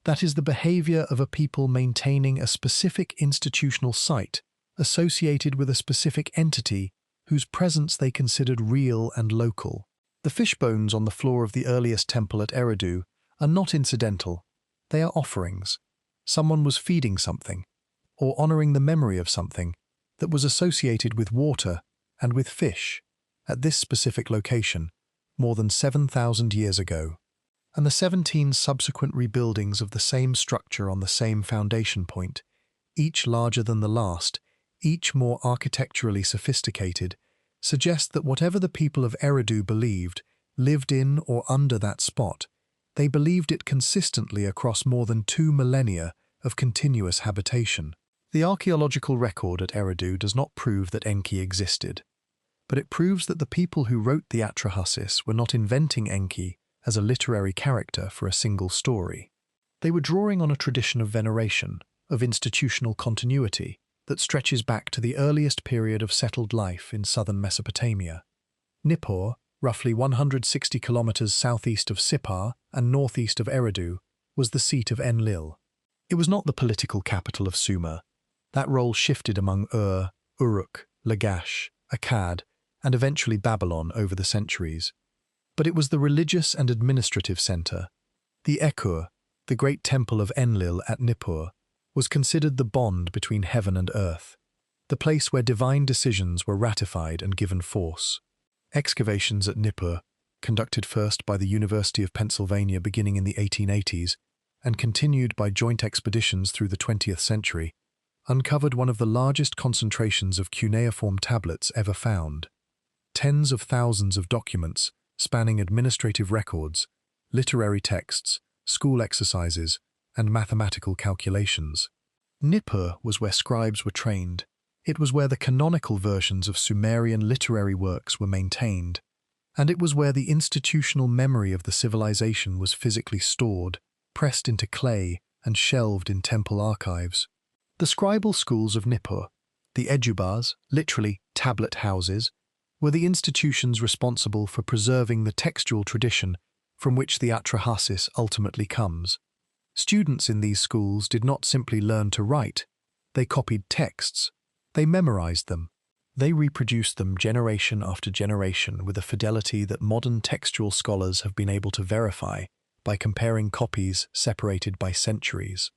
That is the behavior of a people maintaining a specific institutional site associated with a specific entity whose presence they considered real and local. The fish bones on the floor of the earliest temple at Eridu are not incidental. They are offerings. Someone was feeding something, or honoring the memory of something, that was associated with water and with fish at this specific location more than 7,000 years ago. And the 17 subsequent rebuildings of the same structure on the same foundation point, each larger than the last, each more architecturally sophisticated, suggest that whatever the people of Eridu believed, lived in or under that spot, they believed it consistently across more than 2 millennia of continuous habitation. The archaeological record at Eridu does not prove that Enki existed, but it proves that the people who wrote the Atrahasis were not inventing Enki as a literary character for a single story. They were drawing on a tradition of veneration, of institutional continuity, that stretches back to the earliest period of settled life in southern Mesopotamia. Nippur, roughly 160 kilometers southeast of Sippar and northeast of Eridu, was the seat of Enlil. It was not the political capital of Sumer. That role shifted among Uruk, Lagash, Akkad, and eventually Babylon over the centuries. But it was the religious and administrative center. The Ekur, the great temple of Enlil at Nippur, was considered the bond between heaven and earth, the place where divine decisions were ratified and given force. Excavations at Nippur, conducted first by the University of Pennsylvania beginning in the 1880s and continued by joint expeditions through the 20th century, uncovered one of the largest concentrations of cuneiform tablets ever found. Tens of thousands of documents spanning administrative records, literary texts, school exercises, and mathematical calculations. Nippur was where scribes were trained. It was where the canonical versions of Sumerian literary works were maintained, and it was where the institutional memory of the civilization was physically stored, pressed into clay, and shelved in temple archives. The scribal schools of Nippur, the Ejubars, literally tablet houses, were the institutions responsible for preserving the textual tradition from which the Atrahasis ultimately comes. Students in these schools did not simply learn to write. They copied texts. They memorized them. They reproduced them generation after generation with a fidelity that modern textual scholars have been able to verify by comparing copies separated by centuries.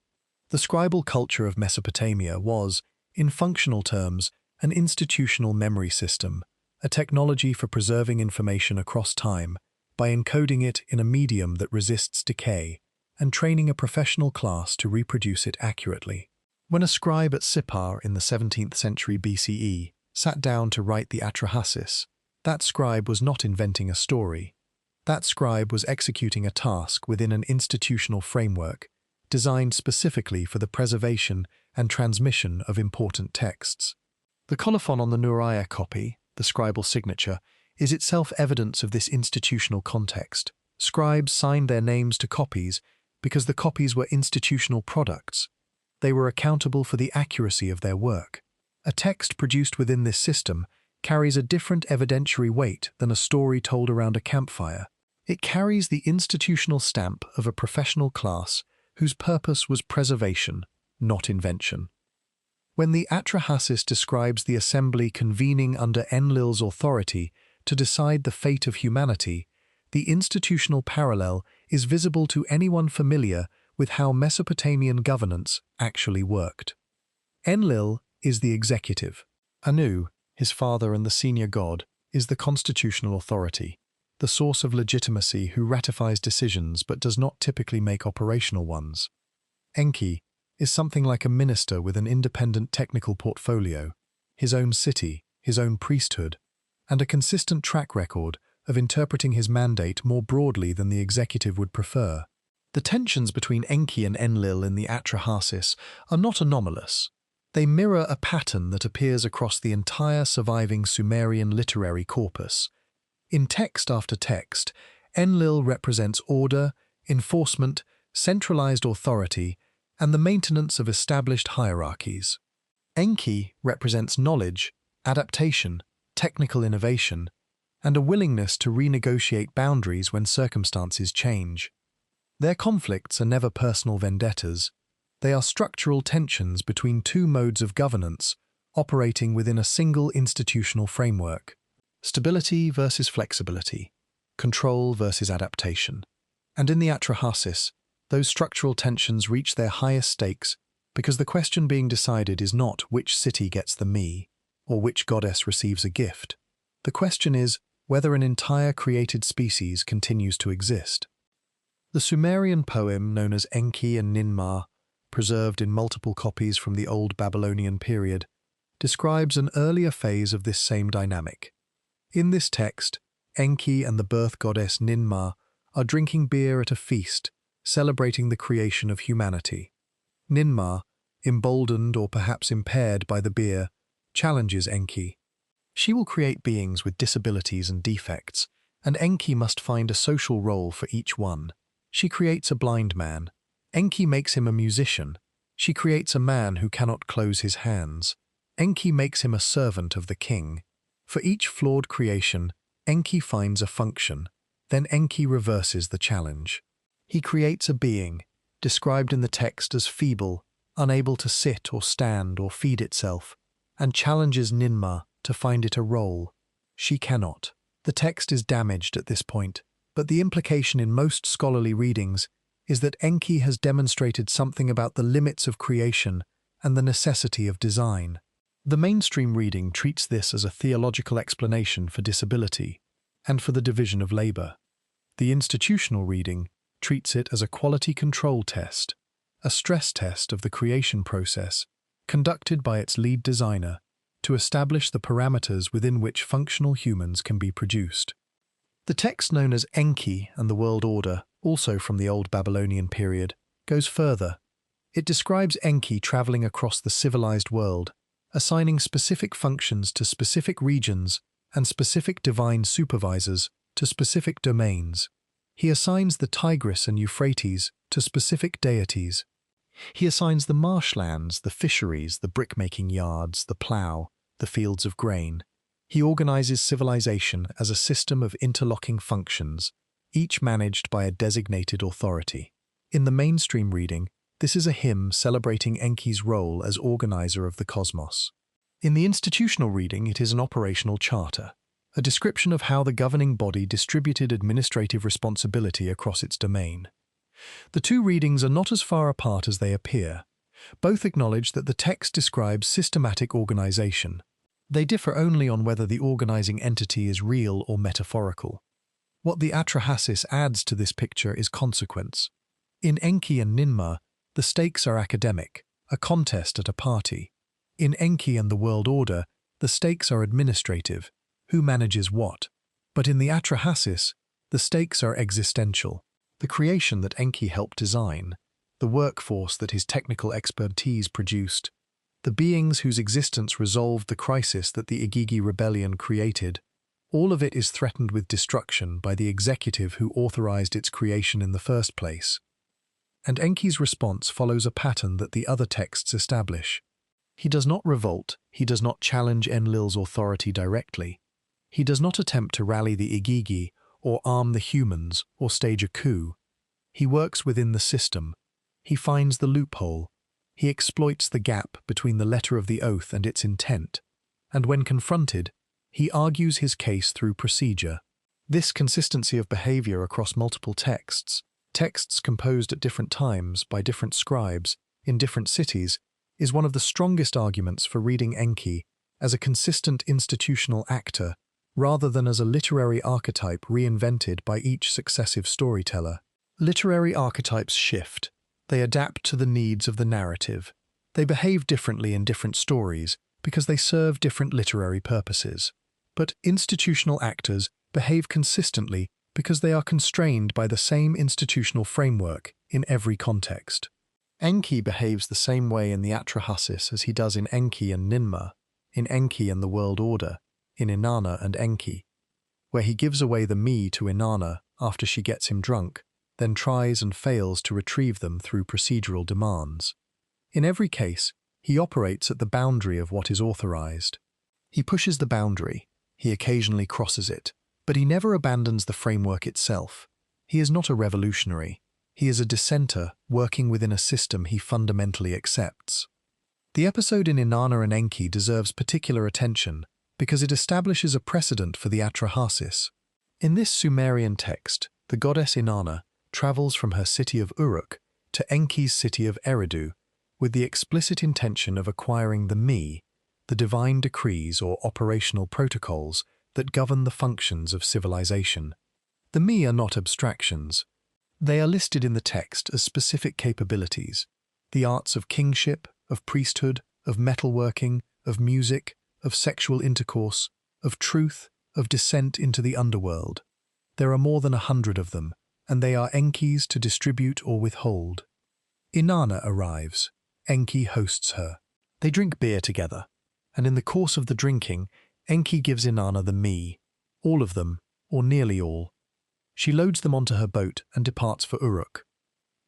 The scribal culture of Mesopotamia was, in functional terms, an institutional memory system, a technology for preserving information across time by encoding it in a medium that resists decay and training a professional class to reproduce it accurately. When a scribe at Sippar in the 17th century BCE sat down to write the Atrahasis, that scribe was not inventing a story. That scribe was executing a task within an institutional framework designed specifically for the preservation and transmission of important texts. The colophon on the Nuraya copy, the scribal signature, is itself evidence of this institutional context. Scribes signed their names to copies because the copies were institutional products. They were accountable for the accuracy of their work. A text produced within this system carries a different evidentiary weight than a story told around a campfire. It carries the institutional stamp of a professional class whose purpose was preservation, not invention. When the Atrahasis describes the assembly convening under Enlil's authority to decide the fate of humanity, the institutional parallel is visible to anyone familiar with how Mesopotamian governance actually worked. Enlil is the executive. Anu, his father and the senior god, is the constitutional authority, the source of legitimacy who ratifies decisions but does not typically make operational ones. Enki is something like a minister with an independent technical portfolio, his own city, his own priesthood, and a consistent track record of interpreting his mandate more broadly than the executive would prefer. The tensions between Enki and Enlil in the Atrahasis are not anomalous. They mirror a pattern that appears across the entire surviving Sumerian literary corpus. In text after text, Enlil represents order, enforcement, centralized authority, and the maintenance of established hierarchies. Enki represents knowledge, adaptation, technical innovation, and a willingness to renegotiate boundaries when circumstances change. Their conflicts are never personal vendettas. They are structural tensions between two modes of governance operating within a single institutional framework. Stability versus flexibility, control versus adaptation. And in the Atrahasis, those structural tensions reach their highest stakes because the question being decided is not which city gets the me or which goddess receives a gift. The question is whether an entire created species continues to exist. The Sumerian poem known as Enki and Ninmah, preserved in multiple copies from the Old Babylonian period, describes an earlier phase of this same dynamic. In this text, Enki and the birth goddess Ninmah are drinking beer at a feast, celebrating the creation of humanity. Ninmah, emboldened or perhaps impaired by the beer, challenges Enki. She will create beings with disabilities and defects, and Enki must find a social role for each one. She creates a blind man. Enki makes him a musician. She creates a man who cannot close his hands. Enki makes him a servant of the king. For each flawed creation, Enki finds a function. Then Enki reverses the challenge. He creates a being, described in the text as feeble, unable to sit or stand or feed itself, and challenges Ninmah to find it a role. She cannot. The text is damaged at this point, but the implication in most scholarly readings is that Enki has demonstrated something about the limits of creation and the necessity of design. The mainstream reading treats this as a theological explanation for disability and for the division of labor. The institutional reading treats it as a quality control test, a stress test of the creation process conducted by its lead designer to establish the parameters within which functional humans can be produced. The text known as Enki and the World Order, also from the Old Babylonian period, goes further. It describes Enki traveling across the civilized world, assigning specific functions to specific regions and specific divine supervisors to specific domains. He assigns the Tigris and Euphrates to specific deities. He assigns the marshlands, the fisheries, the brick-making yards, the plough, the fields of grain. He organizes civilization as a system of interlocking functions, each managed by a designated authority. In the mainstream reading, this is a hymn celebrating Enki's role as organizer of the cosmos. In the institutional reading, it is an operational charter, a description of how the governing body distributed administrative responsibility across its domain. The two readings are not as far apart as they appear. Both acknowledge that the text describes systematic organization. They differ only on whether the organizing entity is real or metaphorical. What the Atrahasis adds to this picture is consequence. In Enki and Ninmah, the stakes are academic, a contest at a party. In Enki and the World Order, the stakes are administrative, who manages what. But in the Atrahasis, the stakes are existential. The creation that Enki helped design, the workforce that his technical expertise produced, the beings whose existence resolved the crisis that the Igigi rebellion created, all of it is threatened with destruction by the executive who authorized its creation in the first place. And Enki's response follows a pattern that the other texts establish. He does not revolt, he does not challenge Enlil's authority directly. He does not attempt to rally the Igigi or arm the humans or stage a coup. He works within the system. He finds the loophole. He exploits the gap between the letter of the oath and its intent. And when confronted, he argues his case through procedure. This consistency of behavior across multiple texts composed at different times by different scribes in different cities, is one of the strongest arguments for reading Enki as a consistent institutional actor rather than as a literary archetype reinvented by each successive storyteller. Literary archetypes shift. They adapt to the needs of the narrative. They behave differently in different stories because they serve different literary purposes. But institutional actors behave consistently because they are constrained by the same institutional framework in every context. Enki behaves the same way in the Atrahasis as he does in Enki and Ninmah, in Enki and the World Order, in Inanna and Enki, where he gives away the me to Inanna after she gets him drunk, then tries and fails to retrieve them through procedural demands. In every case, He operates at the boundary of what is authorized. He pushes the boundary, he occasionally crosses it, but he never abandons the framework itself. He is not a revolutionary. He is a dissenter working within a system he fundamentally accepts. The episode in Inanna and Enki deserves particular attention because it establishes a precedent for the Atrahasis. In this Sumerian text, the goddess Inanna travels from her city of Uruk to Enki's city of Eridu with the explicit intention of acquiring the the divine decrees or operational protocols that govern the functions of civilization. The are not abstractions. They are listed in the text as specific capabilities, the arts of kingship, of priesthood, of metalworking, of music, of sexual intercourse, of truth, of descent into the underworld. There are more than 100 of them, and they are Enki's to distribute or withhold. Inanna arrives. Enki hosts her. They drink beer together, and in the course of the drinking, Enki gives Inanna the all of them, or nearly all. She loads them onto her boat and departs for Uruk.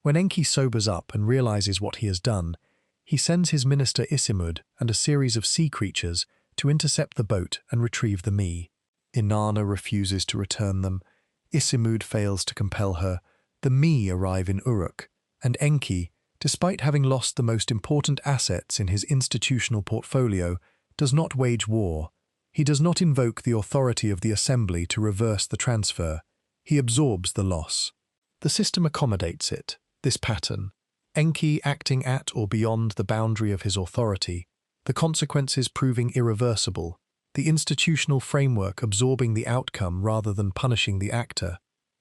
When Enki sobers up and realizes what he has done, he sends his minister Isimud and a series of sea creatures to intercept the boat and retrieve the Inanna refuses to return them. Isimud fails to compel her. The arrive in Uruk, and Enki, despite having lost the most important assets in his institutional portfolio, does not wage war. He does not invoke the authority of the assembly to reverse the transfer. He absorbs the loss. The system accommodates it, this pattern. Enki acting at or beyond the boundary of his authority, the consequences proving irreversible, the institutional framework absorbing the outcome rather than punishing the actor,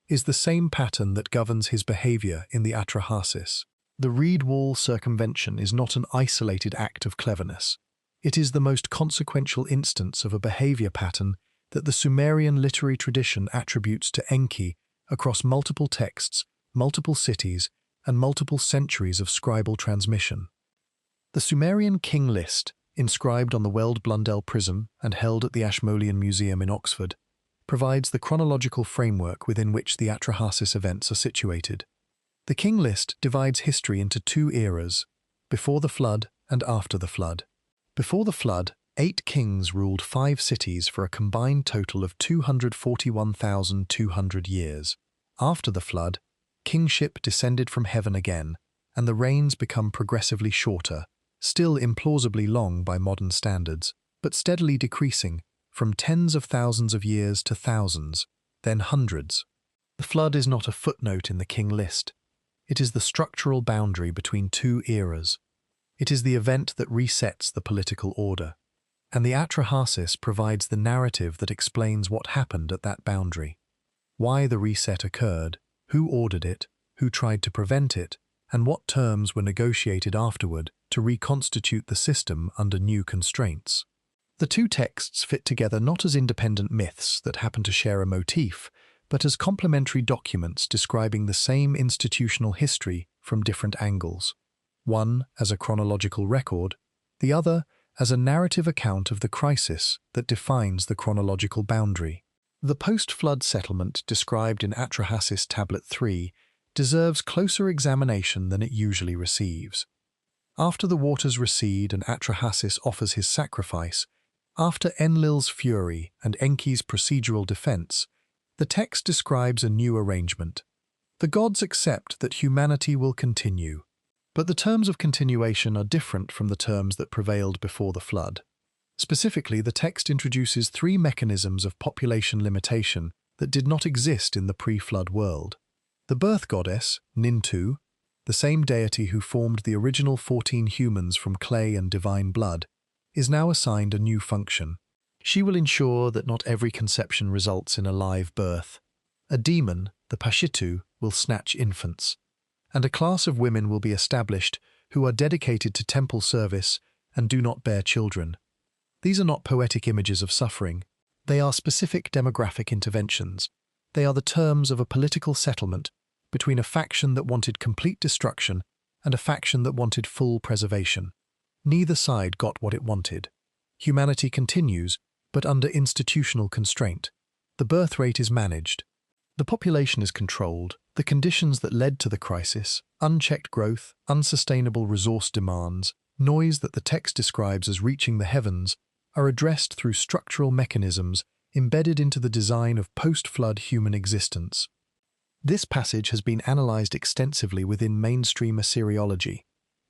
is the same pattern that governs his behavior in the Atrahasis. The reed wall circumvention is not an isolated act of cleverness. It is the most consequential instance of a behavior pattern that the Sumerian literary tradition attributes to Enki across multiple texts, multiple cities, and multiple centuries of scribal transmission. The Sumerian king list, inscribed on the Weld Blundell prism and held at the Ashmolean Museum in Oxford, provides the chronological framework within which the Atrahasis events are situated. The king list divides history into two eras, before the flood and after the flood. Before the flood, 8 kings ruled 5 cities for a combined total of 241,200 years. After the flood, kingship descended from heaven again, and the reigns become progressively shorter, still implausibly long by modern standards, but steadily decreasing from tens of thousands of years to thousands, then hundreds. The flood is not a footnote in the king list. It is the structural boundary between two eras. It is the event that resets the political order. And the Atrahasis provides the narrative that explains what happened at that boundary. Why the reset occurred, who ordered it, who tried to prevent it, and what terms were negotiated afterward to reconstitute the system under new constraints. The two texts fit together not as independent myths that happen to share a motif, but as complementary documents describing the same institutional history from different angles. One as a chronological record, the other as a narrative account of the crisis that defines the chronological boundary. The post-flood settlement described in Atrahasis Tablet 3 deserves closer examination than it usually receives. After the waters recede and Atrahasis offers his sacrifice, after Enlil's fury and Enki's procedural defense, the text describes a new arrangement. The gods accept that humanity will continue, but the terms of continuation are different from the terms that prevailed before the flood. Specifically, the text introduces 3 mechanisms of population limitation that did not exist in the pre-flood world. The birth goddess, Nintu, the same deity who formed the original 14 humans from clay and divine blood, is now assigned a new function. She will ensure that not every conception results in a live birth. A demon, the Pashitu, will snatch infants, and a class of women will be established who are dedicated to temple service and do not bear children. These are not poetic images of suffering. They are specific demographic interventions. They are the terms of a political settlement between a faction that wanted complete destruction and a faction that wanted full preservation. Neither side got what it wanted. Humanity continues, but under institutional constraint. The birth rate is managed. The population is controlled. The conditions that led to the crisis, unchecked growth, unsustainable resource demands, noise that the text describes as reaching the heavens, are addressed through structural mechanisms embedded into the design of post-flood human existence. This passage has been analyzed extensively within mainstream Assyriology.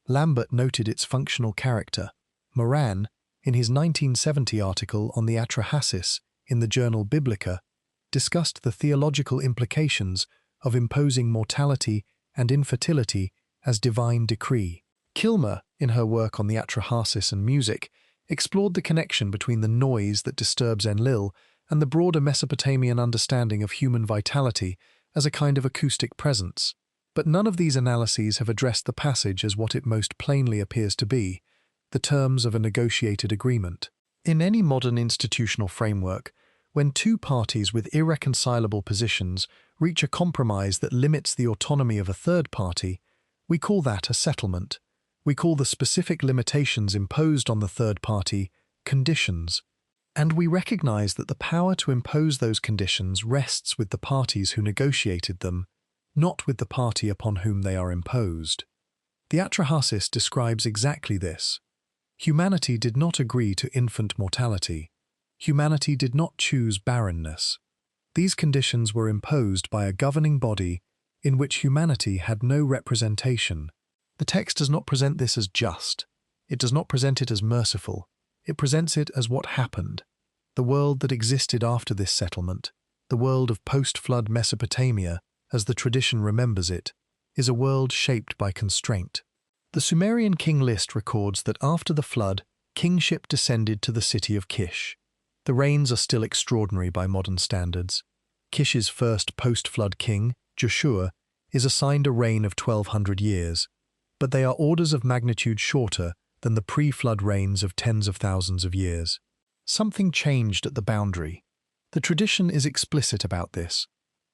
Lambert noted its functional character. Moran, in his 1970 article on the Atrahasis in the journal Biblica, discussed the theological implications of imposing mortality and infertility as divine decree. Kilmer, in her work on the Atrahasis and music, explored the connection between the noise that disturbs Enlil and the broader Mesopotamian understanding of human vitality as a kind of acoustic presence. But none of these analyses have addressed the passage as what it most plainly appears to be, the terms of a negotiated agreement. In any modern institutional framework, when two parties with irreconcilable positions reach a compromise that limits the autonomy of a third party, we call that a settlement. We call the specific limitations imposed on the third party conditions. And we recognize that the power to impose those conditions rests with the parties who negotiated them, not with the party upon whom they are imposed. The Atrahasis describes exactly this. Humanity did not agree to infant mortality. Humanity did not choose barrenness. These conditions were imposed by a governing body in which humanity had no representation. The text does not present this as just. It does not present it as merciful. It presents it as what happened. The world that existed after this settlement, the world of post-flood Mesopotamia, as the tradition remembers it, is a world shaped by constraint. The Sumerian king list records that after the flood, kingship descended to the city of Kish. The reigns are still extraordinary by modern standards. Kish's first post-flood king, Joshua, is assigned a reign of 1,200 years, but they are orders of magnitude shorter than the pre-flood reigns of tens of thousands of years. Something changed at the boundary. The tradition is explicit about this.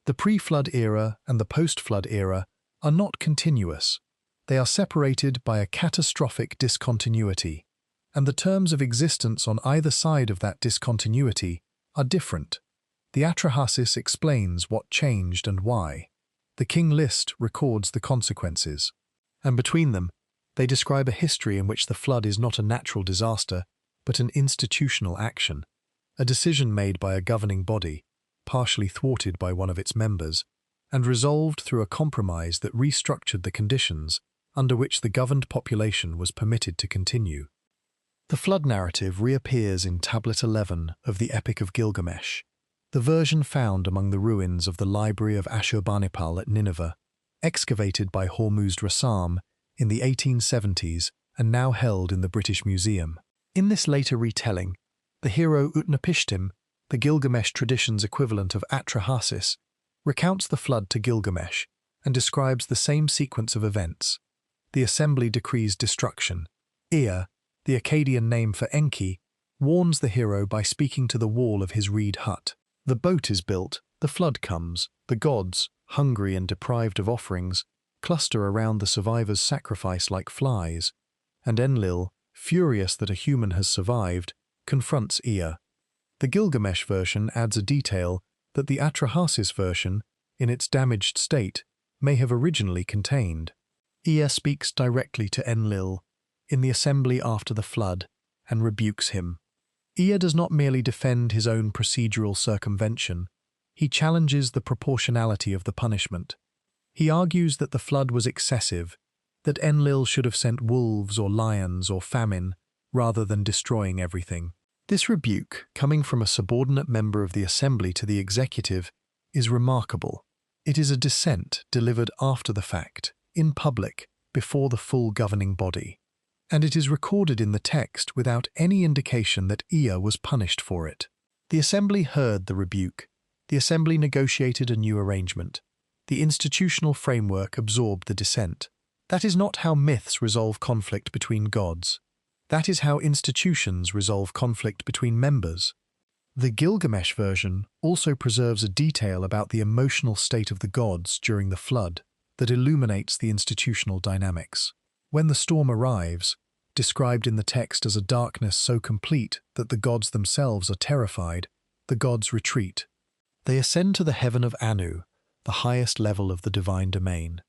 The pre-flood era and the post-flood era are not continuous. They are separated by a catastrophic discontinuity, and the terms of existence on either side of that discontinuity are different. The Atrahasis explains what changed and why. The king list records the consequences. And between them, they describe a history in which the flood is not a natural disaster, but an institutional action, a decision made by a governing body, partially thwarted by one of its members, and resolved through a compromise that restructured the conditions under which the governed population was permitted to continue. The flood narrative reappears in Tablet 11 of the Epic of Gilgamesh, the version found among the ruins of the library of Ashurbanipal at Nineveh, excavated by Hormuzd-Rassam in the 1870s and now held in the British Museum. In this later retelling, the hero Utnapishtim, the Gilgamesh tradition's equivalent of Atrahasis, recounts the flood to Gilgamesh and describes the same sequence of events. The assembly decrees destruction. Ea, the Akkadian name for Enki, warns the hero by speaking to the wall of his reed hut. The boat is built, the flood comes, the gods, hungry and deprived of offerings, cluster around the survivor's sacrifice like flies, and Enlil, furious that a human has survived, confronts Ea. The Gilgamesh version adds a detail that the Atrahasis version, in its damaged state, may have originally contained. Ea speaks directly to Enlil in the assembly after the flood and rebukes him. Ea does not merely defend his own procedural circumvention, he challenges the proportionality of the punishment. He argues that the flood was excessive, that Enlil should have sent wolves or lions or famine rather than destroying everything. This rebuke, coming from a subordinate member of the assembly to the executive, is remarkable. It is a dissent delivered after the fact, in public, before the full governing body. And it is recorded in the text without any indication that Ea was punished for it. The assembly heard the rebuke. The assembly negotiated a new arrangement. The institutional framework absorbed the dissent. That is not how myths resolve conflict between gods. That is how institutions resolve conflict between members. The Gilgamesh version also preserves a detail about the emotional state of the gods during the flood that illuminates the institutional dynamics. When the storm arrives, described in the text as a darkness so complete that the gods themselves are terrified, the gods retreat. They ascend to the heaven of Anu, the highest level of the divine domain.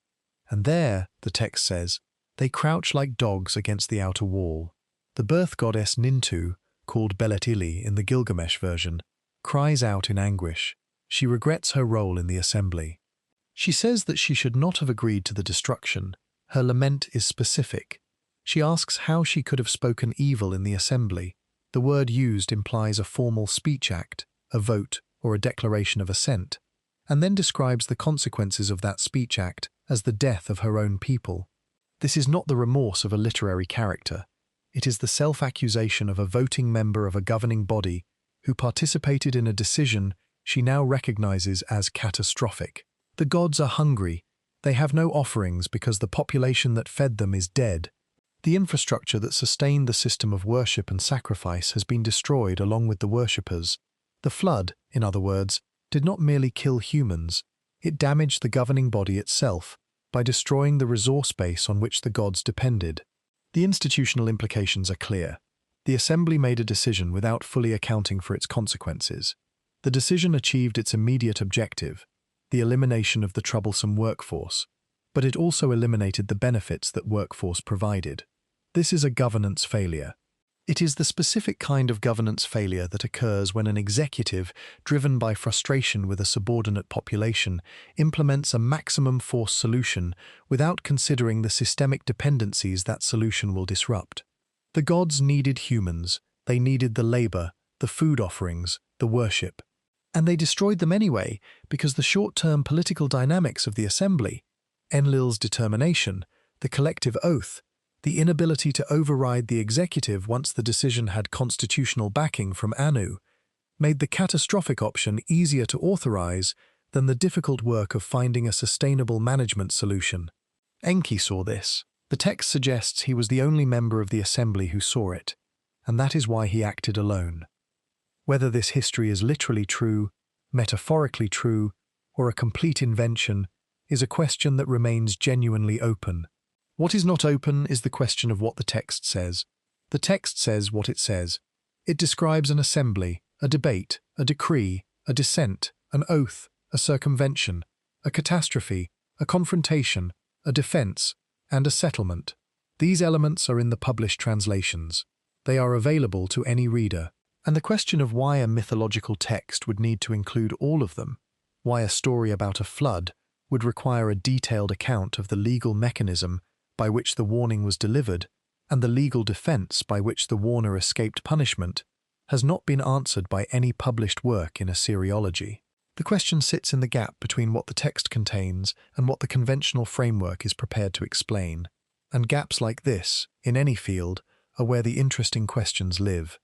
And there, the text says, They crouch like dogs against the outer wall. The birth goddess Nintu, called Beletili in the Gilgamesh version, cries out in anguish. She regrets her role in the assembly. She says that she should not have agreed to the destruction. Her lament is specific. She asks how she could have spoken evil in the assembly. The word used implies a formal speech act, a vote, or a declaration of assent, and then describes the consequences of that speech act as the death of her own people. This is not the remorse of a literary character. It is the self-accusation of a voting member of a governing body who participated in a decision she now recognizes as catastrophic. The gods are hungry. They have no offerings because the population that fed them is dead. The infrastructure that sustained the system of worship and sacrifice has been destroyed along with the worshippers. The flood, in other words, did not merely kill humans. It damaged the governing body itself by destroying the resource base on which the gods depended. The institutional implications are clear. The assembly made a decision without fully accounting for its consequences. The decision achieved its immediate objective, the elimination of the troublesome workforce, but it also eliminated the benefits that workforce provided. This is a governance failure. It is the specific kind of governance failure that occurs when an executive, driven by frustration with a subordinate population, implements a maximum force solution without considering the systemic dependencies that solution will disrupt. The gods needed humans. They needed the labor, the food offerings, the worship. And they destroyed them anyway because the short-term political dynamics of the assembly, Enlil's determination, the collective oath, the inability to override the executive once the decision had constitutional backing from Anu, made the catastrophic option easier to authorize than the difficult work of finding a sustainable management solution. Enki saw this. The text suggests he was the only member of the assembly who saw it, and that is why he acted alone. Whether this history is literally true, metaphorically true, or a complete invention is a question that remains genuinely open. What is not open is the question of what the text says. The text says what it says. It describes an assembly, a debate, a decree, a dissent, an oath, a circumvention, a catastrophe, a confrontation, a defense, and a settlement. These elements are in the published translations. They are available to any reader. And the question of why a mythological text would need to include all of them, why a story about a flood would require a detailed account of the legal mechanism by which the warning was delivered and the legal defense by which the warner escaped punishment, has not been answered by any published work in Assyriology. The question sits in the gap between what the text contains and what the conventional framework is prepared to explain. And gaps like this, in any field, are where the interesting questions live.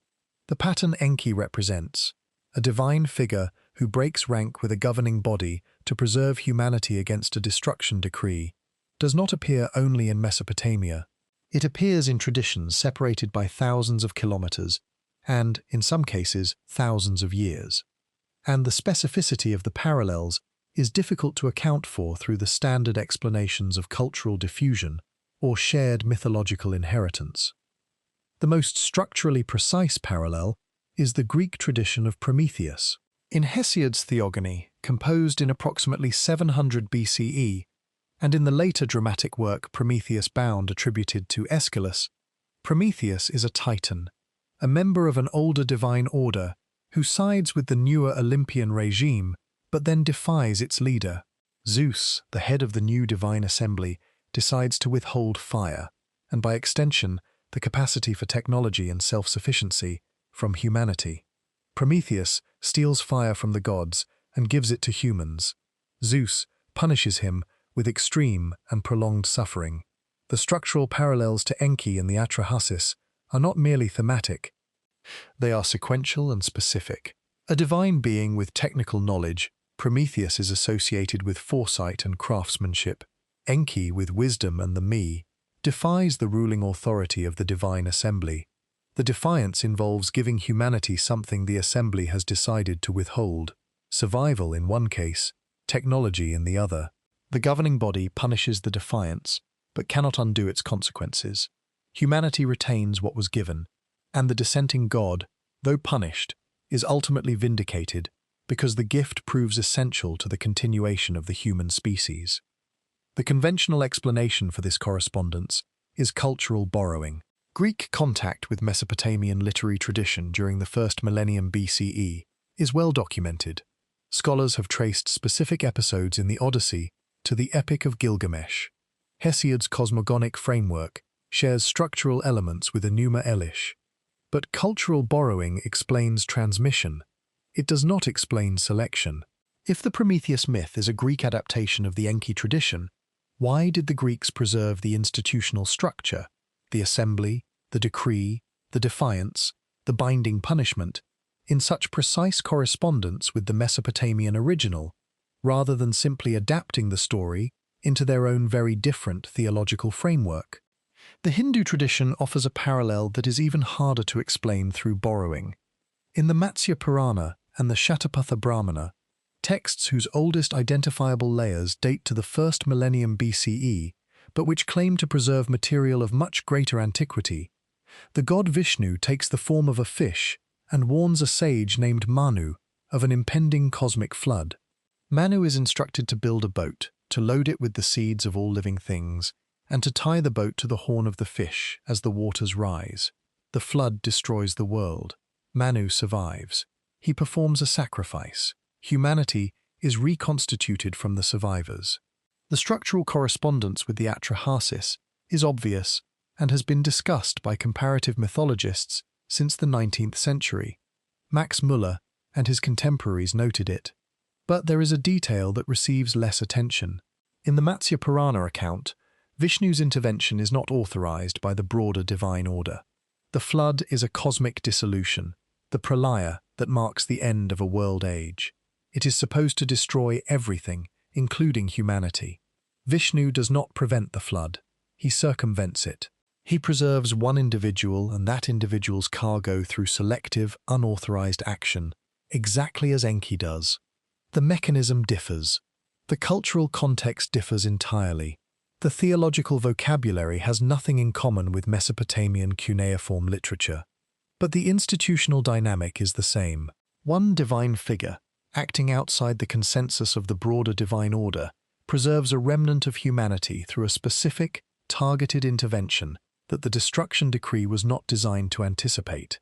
The pattern Enki represents, a divine figure who breaks rank with a governing body to preserve humanity against a destruction decree, does not appear only in Mesopotamia. It appears in traditions separated by thousands of kilometers and, in some cases, thousands of years. And the specificity of the parallels is difficult to account for through the standard explanations of cultural diffusion or shared mythological inheritance. The most structurally precise parallel is the Greek tradition of Prometheus. In Hesiod's Theogony, composed in approximately 700 BCE, and in the later dramatic work Prometheus Bound attributed to Aeschylus, Prometheus is a titan, a member of an older divine order who sides with the newer Olympian regime but then defies its leader. Zeus, the head of the new divine assembly, decides to withhold fire, and by extension, the capacity for technology and self-sufficiency, from humanity. Prometheus steals fire from the gods and gives it to humans. Zeus punishes him with extreme and prolonged suffering. The structural parallels to Enki and the Atrahasis are not merely thematic. They are sequential and specific. A divine being with technical knowledge, Prometheus is associated with foresight and craftsmanship. Enki, with wisdom and the me, defies the ruling authority of the divine assembly. The defiance involves giving humanity something the assembly has decided to withhold. Survival in one case, technology in the other. The governing body punishes the defiance, but cannot undo its consequences. Humanity retains what was given, and the dissenting god, though punished, is ultimately vindicated because the gift proves essential to the continuation of the human species. The conventional explanation for this correspondence is cultural borrowing. Greek contact with Mesopotamian literary tradition during the first millennium BCE is well documented. Scholars have traced specific episodes in the Odyssey to the Epic of Gilgamesh. Hesiod's cosmogonic framework shares structural elements with Enuma Elish. But cultural borrowing explains transmission. It does not explain selection. If the Prometheus myth is a Greek adaptation of the Enki tradition, why did the Greeks preserve the institutional structure, the assembly, the decree, the defiance, the binding punishment, in such precise correspondence with the Mesopotamian original, rather than simply adapting the story into their own very different theological framework? The Hindu tradition offers a parallel that is even harder to explain through borrowing. In the Matsya Purana and the Shatapatha Brahmana, texts whose oldest identifiable layers date to the first millennium BCE, but which claim to preserve material of much greater antiquity, the god Vishnu takes the form of a fish and warns a sage named Manu of an impending cosmic flood. Manu is instructed to build a boat, to load it with the seeds of all living things, and to tie the boat to the horn of the fish as the waters rise. The flood destroys the world. Manu survives. He performs a sacrifice. Humanity is reconstituted from the survivors. The structural correspondence with the Atrahasis is obvious and has been discussed by comparative mythologists since the 19th century. Max Müller and his contemporaries noted it. But there is a detail that receives less attention. In the Matsya Purana account, Vishnu's intervention is not authorized by the broader divine order. The flood is a cosmic dissolution, the pralaya that marks the end of a world age. It is supposed to destroy everything, including humanity. Vishnu does not prevent the flood. He circumvents it. He preserves one individual and that individual's cargo through selective, unauthorized action, exactly as Enki does. The mechanism differs. The cultural context differs entirely. The theological vocabulary has nothing in common with Mesopotamian cuneiform literature. But the institutional dynamic is the same. One divine figure, acting outside the consensus of the broader divine order, preserves a remnant of humanity through a specific, targeted intervention that the destruction decree was not designed to anticipate.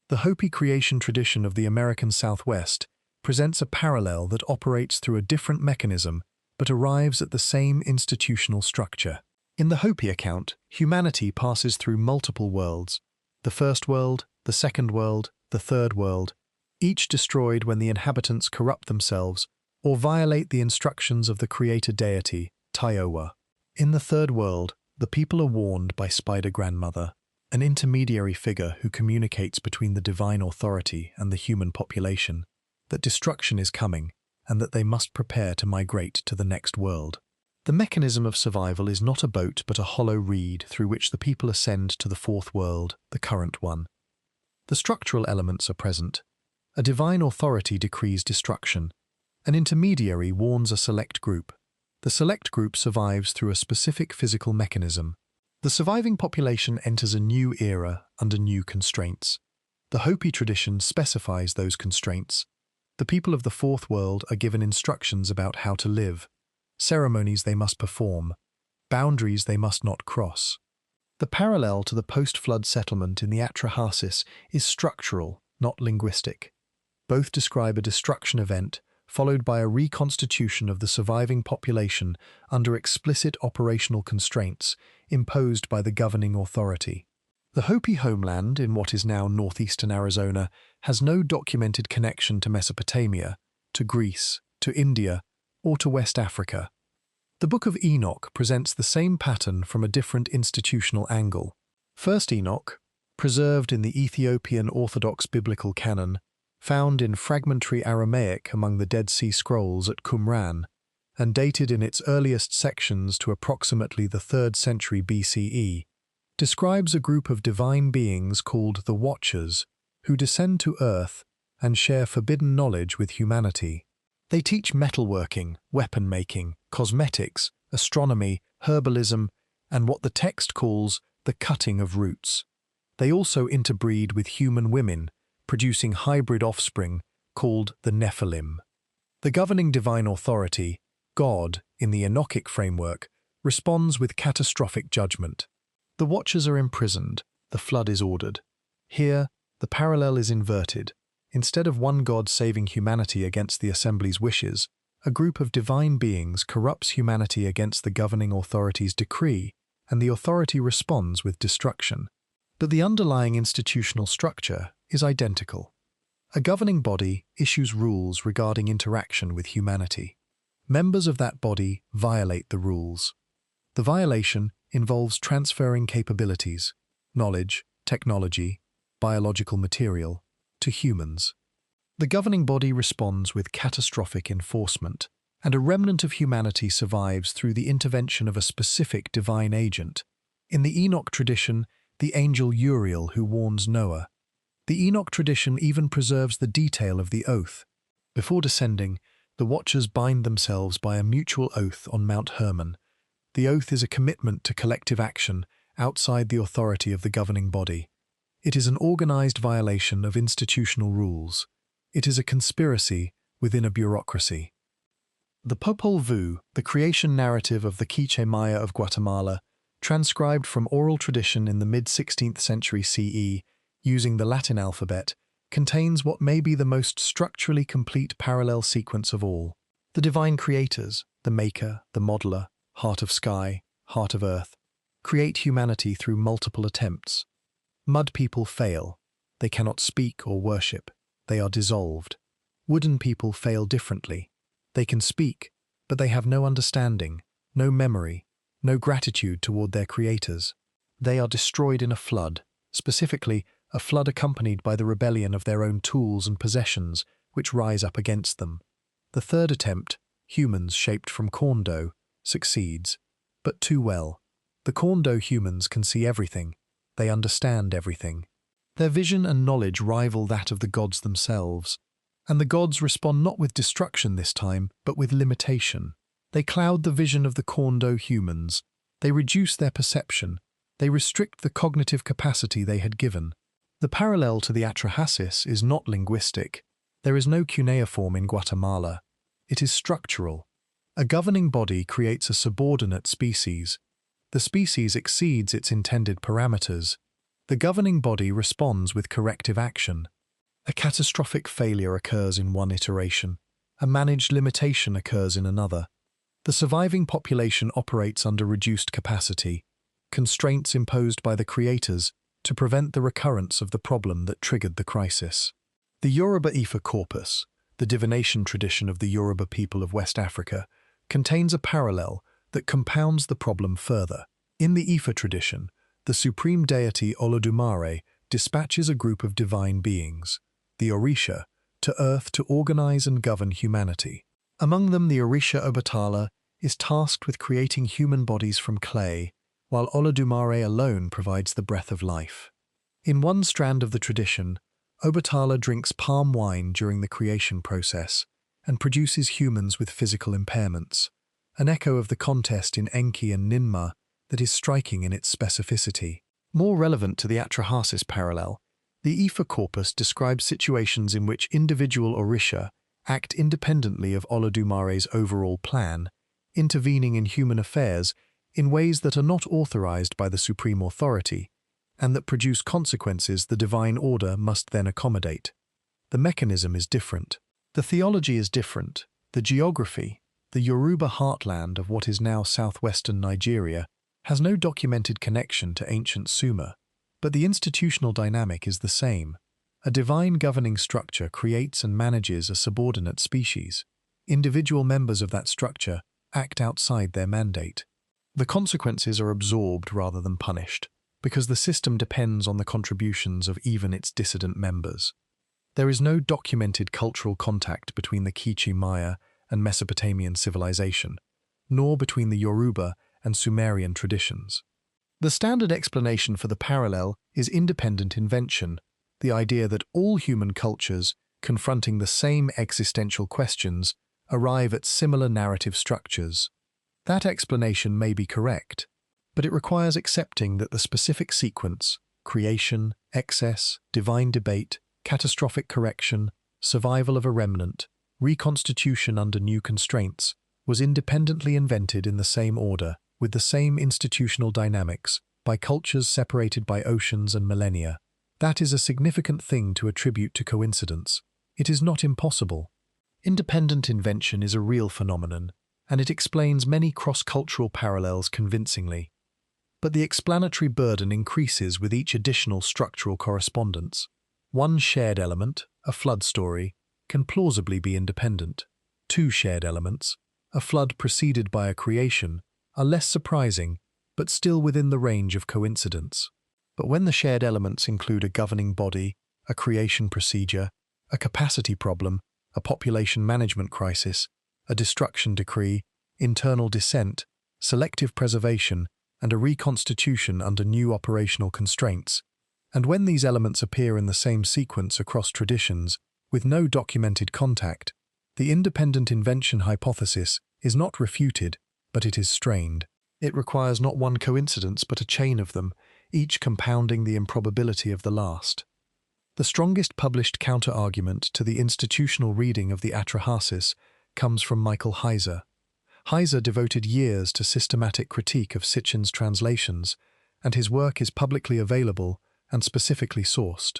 The Hopi creation tradition of the American Southwest presents a parallel that operates through a different mechanism but arrives at the same institutional structure. In the Hopi account, humanity passes through multiple worlds: the first world, the second world, the third world, each destroyed when the inhabitants corrupt themselves or violate the instructions of the creator deity, Taiowa. In the third world, the people are warned by Spider Grandmother, an intermediary figure who communicates between the divine authority and the human population, that destruction is coming and that they must prepare to migrate to the next world. The mechanism of survival is not a boat but a hollow reed through which the people ascend to the fourth world, the current one. The structural elements are present. A divine authority decrees destruction. An intermediary warns a select group. The select group survives through a specific physical mechanism. The surviving population enters a new era under new constraints. The Hopi tradition specifies those constraints. The people of the fourth world are given instructions about how to live, ceremonies they must perform, boundaries they must not cross. The parallel to the post-flood settlement in the Atrahasis is structural, not linguistic. Both describe a destruction event followed by a reconstitution of the surviving population under explicit operational constraints imposed by the governing authority. The Hopi homeland, in what is now northeastern Arizona, has no documented connection to Mesopotamia, to Greece, to India, or to West Africa. The Book of Enoch presents the same pattern from a different institutional angle. First Enoch, preserved in the Ethiopian Orthodox Biblical canon, found in fragmentary Aramaic among the Dead Sea Scrolls at Qumran, and dated in its earliest sections to approximately the 3rd century BCE, describes a group of divine beings called the Watchers, who descend to Earth and share forbidden knowledge with humanity. They teach metalworking, weapon-making, cosmetics, astronomy, herbalism, and what the text calls the cutting of roots. They also interbreed with human women, producing hybrid offspring called the Nephilim. The governing divine authority, God, in the Enochic framework, responds with catastrophic judgment. The watchers are imprisoned, the flood is ordered. Here, the parallel is inverted. Instead of one God saving humanity against the assembly's wishes, a group of divine beings corrupts humanity against the governing authority's decree, and the authority responds with destruction. But the underlying institutional structure is identical. A governing body issues rules regarding interaction with humanity. Members of that body violate the rules. The violation involves transferring capabilities, knowledge, technology, biological material, to humans. The governing body responds with catastrophic enforcement, and a remnant of humanity survives through the intervention of a specific divine agent. In the Enoch tradition, the angel Uriel who warns Noah. The Enoch tradition even preserves the detail of the oath. Before descending, the watchers bind themselves by a mutual oath on Mount Hermon. The oath is a commitment to collective action outside the authority of the governing body. It is an organized violation of institutional rules. It is a conspiracy within a bureaucracy. The Popol Vuh, the creation narrative of the Quiché Maya of Guatemala, transcribed from oral tradition in the mid-16th century CE using the Latin alphabet, contains what may be the most structurally complete parallel sequence of all. The divine creators, the maker, the modeler, heart of sky, heart of earth, create humanity through multiple attempts. Mud people fail. They cannot speak or worship. They are dissolved. Wooden people fail differently. They can speak, but they have no understanding, no memory, no gratitude toward their creators. They are destroyed in a flood, specifically a flood accompanied by the rebellion of their own tools and possessions, which rise up against them. The third attempt, humans shaped from corn dough, succeeds, but too well. The corn dough humans can see everything. They understand everything. Their vision and knowledge rival that of the gods themselves. And the gods respond not with destruction this time, but with limitation. They cloud the vision of the corn dough humans. They reduce their perception. They restrict the cognitive capacity they had given. The parallel to the Atrahasis is not linguistic. There is no cuneiform in Guatemala. It is structural. A governing body creates a subordinate species. The species exceeds its intended parameters. The governing body responds with corrective action. A catastrophic failure occurs in one iteration. A managed limitation occurs in another. The surviving population operates under reduced capacity, constraints imposed by the creators to prevent the recurrence of the problem that triggered the crisis. The Yoruba Ifa corpus, the divination tradition of the Yoruba people of West Africa, contains a parallel that compounds the problem further. In the Ifa tradition, the supreme deity Olodumare dispatches a group of divine beings, the Orisha, to earth to organize and govern humanity. Among them, the Orisha Obatala is tasked with creating human bodies from clay, while Olodumare alone provides the breath of life. In one strand of the tradition, Obatala drinks palm wine during the creation process and produces humans with physical impairments, an echo of the contest in Enki and Ninmah that is striking in its specificity. More relevant to the Atrahasis parallel, the Ifa corpus describes situations in which individual Orisha act independently of Olodumare's overall plan, intervening in human affairs in ways that are not authorized by the supreme authority, and that produce consequences the divine order must then accommodate. The mechanism is different. The theology is different. The geography, the Yoruba heartland of what is now southwestern Nigeria, has no documented connection to ancient Sumer, but the institutional dynamic is the same. A divine governing structure creates and manages a subordinate species. Individual members of that structure act outside their mandate. The consequences are absorbed rather than punished, because the system depends on the contributions of even its dissident members. There is no documented cultural contact between the Quiché Maya and Mesopotamian civilization, nor between the Yoruba and Sumerian traditions. The standard explanation for the parallel is independent invention, the idea that all human cultures, confronting the same existential questions, arrive at similar narrative structures. That explanation may be correct, but it requires accepting that the specific sequence, creation, excess, divine debate, catastrophic correction, survival of a remnant, reconstitution under new constraints, was independently invented in the same order, with the same institutional dynamics, by cultures separated by oceans and millennia. That is a significant thing to attribute to coincidence. It is not impossible. Independent invention is a real phenomenon, and it explains many cross-cultural parallels convincingly. But the explanatory burden increases with each additional structural correspondence. One shared element, a flood story, can plausibly be independent. Two shared elements, a flood preceded by a creation, are less surprising, but still within the range of coincidence. But when the shared elements include a governing body, a creation procedure, a capacity problem, a population management crisis, a destruction decree, internal descent, selective preservation, and a reconstitution under new operational constraints, and when these elements appear in the same sequence across traditions, with no documented contact, the independent invention hypothesis is not refuted, but it is strained. It requires not one coincidence but a chain of them, each compounding the improbability of the last. The strongest published counter-argument to the institutional reading of the Atrahasis comes from Michael Heiser. Heiser devoted years to systematic critique of Sitchin's translations, and his work is publicly available and specifically sourced.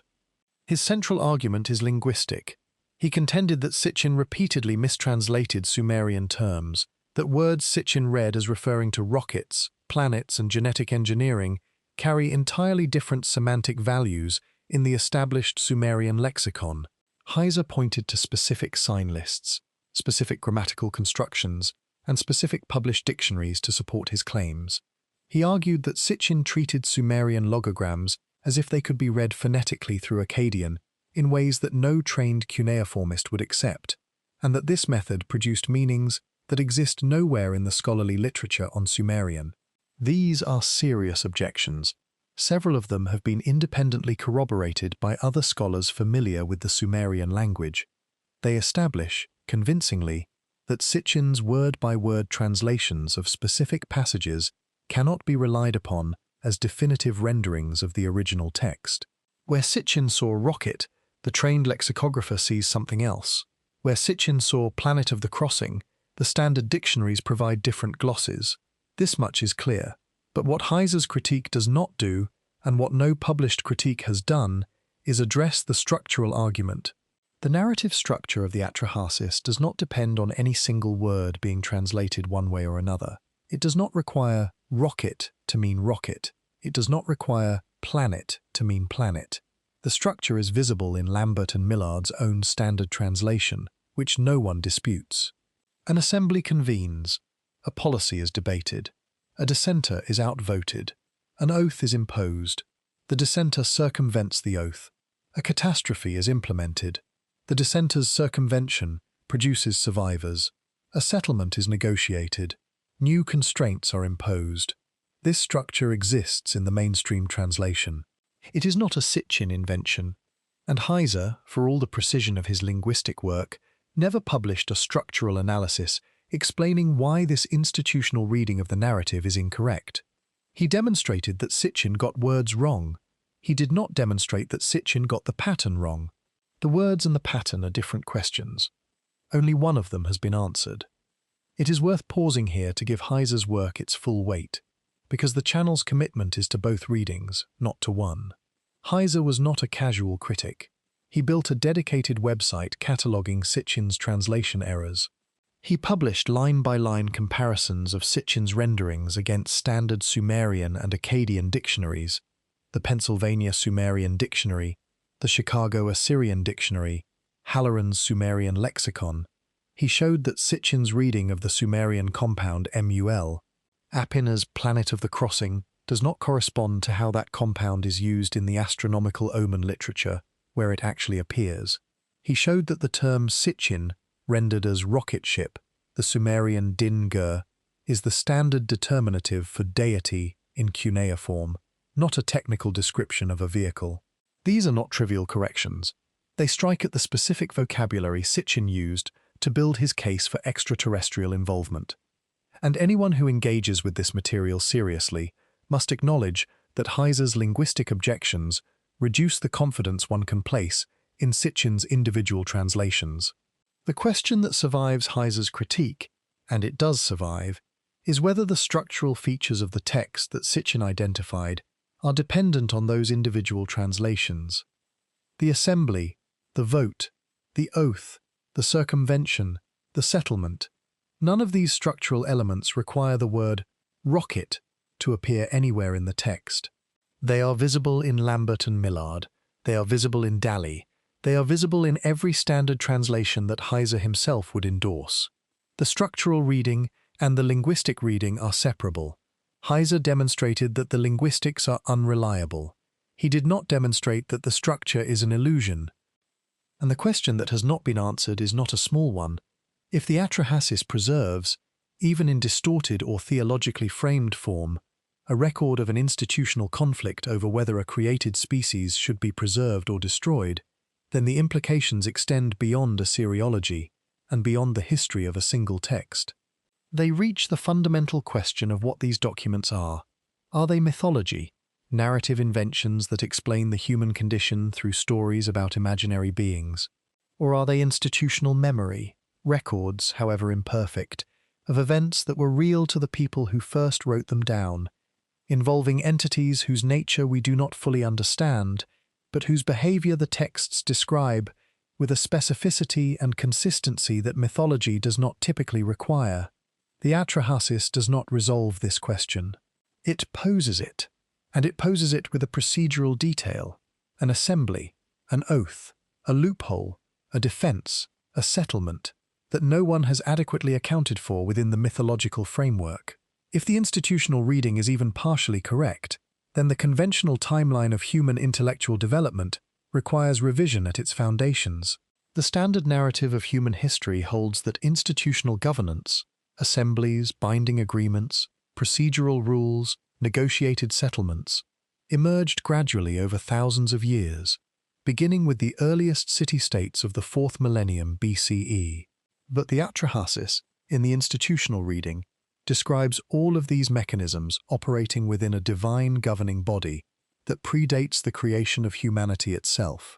His central argument is linguistic. He contended that Sitchin repeatedly mistranslated Sumerian terms, that words Sitchin read as referring to rockets, planets, and genetic engineering carry entirely different semantic values in the established Sumerian lexicon. Heiser pointed to specific sign lists, specific grammatical constructions, and specific published dictionaries to support his claims. He argued that Sitchin treated Sumerian logograms as if they could be read phonetically through Akkadian in ways that no trained cuneiformist would accept, and that this method produced meanings that exist nowhere in the scholarly literature on Sumerian. These are serious objections. Several of them have been independently corroborated by other scholars familiar with the Sumerian language. They establish, convincingly, that Sitchin's word-by-word translations of specific passages cannot be relied upon as definitive renderings of the original text. Where Sitchin saw rocket, the trained lexicographer sees something else. Where Sitchin saw planet of the crossing, the standard dictionaries provide different glosses. This much is clear. But what Heiser's critique does not do, and what no published critique has done, is address the structural argument. The narrative structure of the Atrahasis does not depend on any single word being translated one way or another. It does not require rocket to mean rocket. It does not require planet to mean planet. The structure is visible in Lambert and Millard's own standard translation, which no one disputes. An assembly convenes. A policy is debated. A dissenter is outvoted. An oath is imposed. The dissenter circumvents the oath. A catastrophe is implemented. The dissenter's circumvention produces survivors. A settlement is negotiated. New constraints are imposed. This structure exists in the mainstream translation. It is not a Sitchin invention, and Heiser, for all the precision of his linguistic work, never published a structural analysis explaining why this institutional reading of the narrative is incorrect. He demonstrated that Sitchin got words wrong. He did not demonstrate that Sitchin got the pattern wrong. The words and the pattern are different questions. Only one of them has been answered. It is worth pausing here to give Heiser's work its full weight, because the channel's commitment is to both readings, not to one. Heiser was not a casual critic. He built a dedicated website cataloguing Sitchin's translation errors. He published line-by-line comparisons of Sitchin's renderings against standard Sumerian and Akkadian dictionaries, the Pennsylvania Sumerian Dictionary, the Chicago Assyrian Dictionary, Halloran's Sumerian Lexicon. He showed that Sitchin's reading of the Sumerian compound MUL, Apina's Planet of the Crossing, does not correspond to how that compound is used in the astronomical omen literature, where it actually appears. He showed that the term Sitchin, rendered as rocket ship, the Sumerian din-gur, is the standard determinative for deity in cuneiform, not a technical description of a vehicle. These are not trivial corrections. They strike at the specific vocabulary Sitchin used to build his case for extraterrestrial involvement. And anyone who engages with this material seriously must acknowledge that Heiser's linguistic objections reduce the confidence one can place in Sitchin's individual translations. The question that survives Heiser's critique, and it does survive, is whether the structural features of the text that Sitchin identified are dependent on those individual translations. The assembly, the vote, the oath, the circumvention, the settlement, none of these structural elements require the word rocket to appear anywhere in the text. They are visible in Lambert and Millard, they are visible in Dali, they are visible in every standard translation that Heiser himself would endorse. The structural reading and the linguistic reading are separable. Heiser demonstrated that the linguistics are unreliable. He did not demonstrate that the structure is an illusion. And the question that has not been answered is not a small one. If the Atrahasis preserves, even in distorted or theologically framed form, a record of an institutional conflict over whether a created species should be preserved or destroyed, then the implications extend beyond Assyriology and beyond the history of a single text. They reach the fundamental question of what these documents are. Are they mythology, narrative inventions that explain the human condition through stories about imaginary beings? Or are they institutional memory, records, however imperfect, of events that were real to the people who first wrote them down, involving entities whose nature we do not fully understand, but whose behavior the texts describe with a specificity and consistency that mythology does not typically require? The Atrahasis does not resolve this question. It poses it, and it poses it with a procedural detail, an assembly, an oath, a loophole, a defense, a settlement, that no one has adequately accounted for within the mythological framework. If the institutional reading is even partially correct, then the conventional timeline of human intellectual development requires revision at its foundations. The standard narrative of human history holds that institutional governance, assemblies, binding agreements, procedural rules, negotiated settlements, emerged gradually over thousands of years, beginning with the earliest city-states of the 4th millennium BCE. But the Atrahasis, in the institutional reading, describes all of these mechanisms operating within a divine governing body that predates the creation of humanity itself.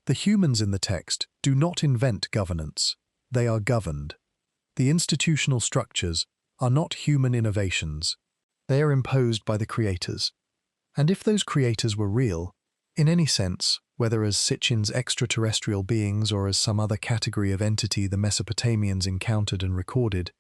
The humans in the text do not invent governance, they are governed. The institutional structures are not human innovations, they are imposed by the creators. And if those creators were real, in any sense, whether as Sitchin's extraterrestrial beings or as some other category of entity the Mesopotamians encountered and recorded,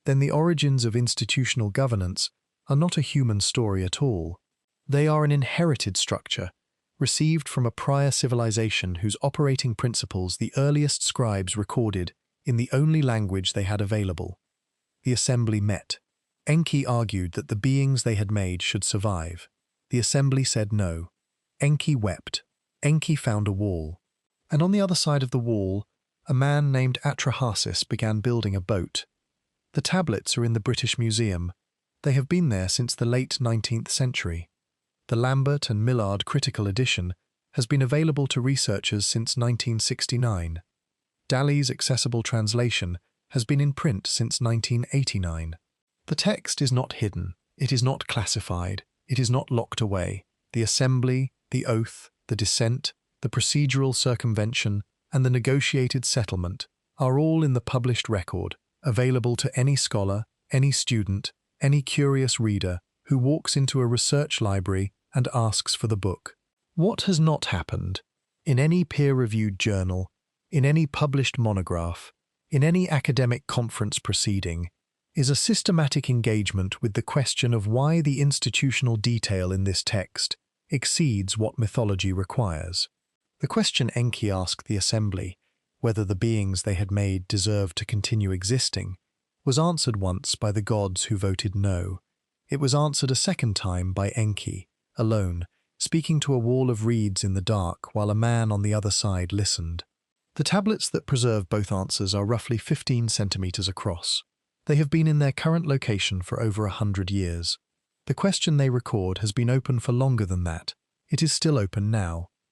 then the origins of institutional governance are not a human story at all. They are an inherited structure, received from a prior civilization whose operating principles the earliest scribes recorded in the only language they had available. The assembly met. Enki argued that the beings they had made should survive. The assembly said no. Enki wept. Enki found a wall. And on the other side of the wall, a man named Atrahasis began building a boat. The tablets are in the British Museum. They have been there since the late 19th century. The Lambert and Millard critical edition has been available to researchers since 1969. Dali's accessible translation has been in print since 1989. The text is not hidden, it is not classified, it is not locked away. The assembly, the oath, the dissent, the procedural circumvention, and the negotiated settlement are all in the published record, available to any scholar, any student, any curious reader who walks into a research library and asks for the book. What has not happened in any peer-reviewed journal, in any published monograph, in any academic conference proceeding, is a systematic engagement with the question of why the institutional detail in this text exceeds what mythology requires. The question Enki asked the assembly, whether the beings they had made deserved to continue existing, was answered once by the gods who voted no. It was answered a second time by Enki, alone, speaking to a wall of reeds in the dark while a man on the other side listened. The tablets that preserve both answers are roughly 15 centimeters across. They have been in their current location for over 100 years. The question they record has been open for longer than that. It is still open now.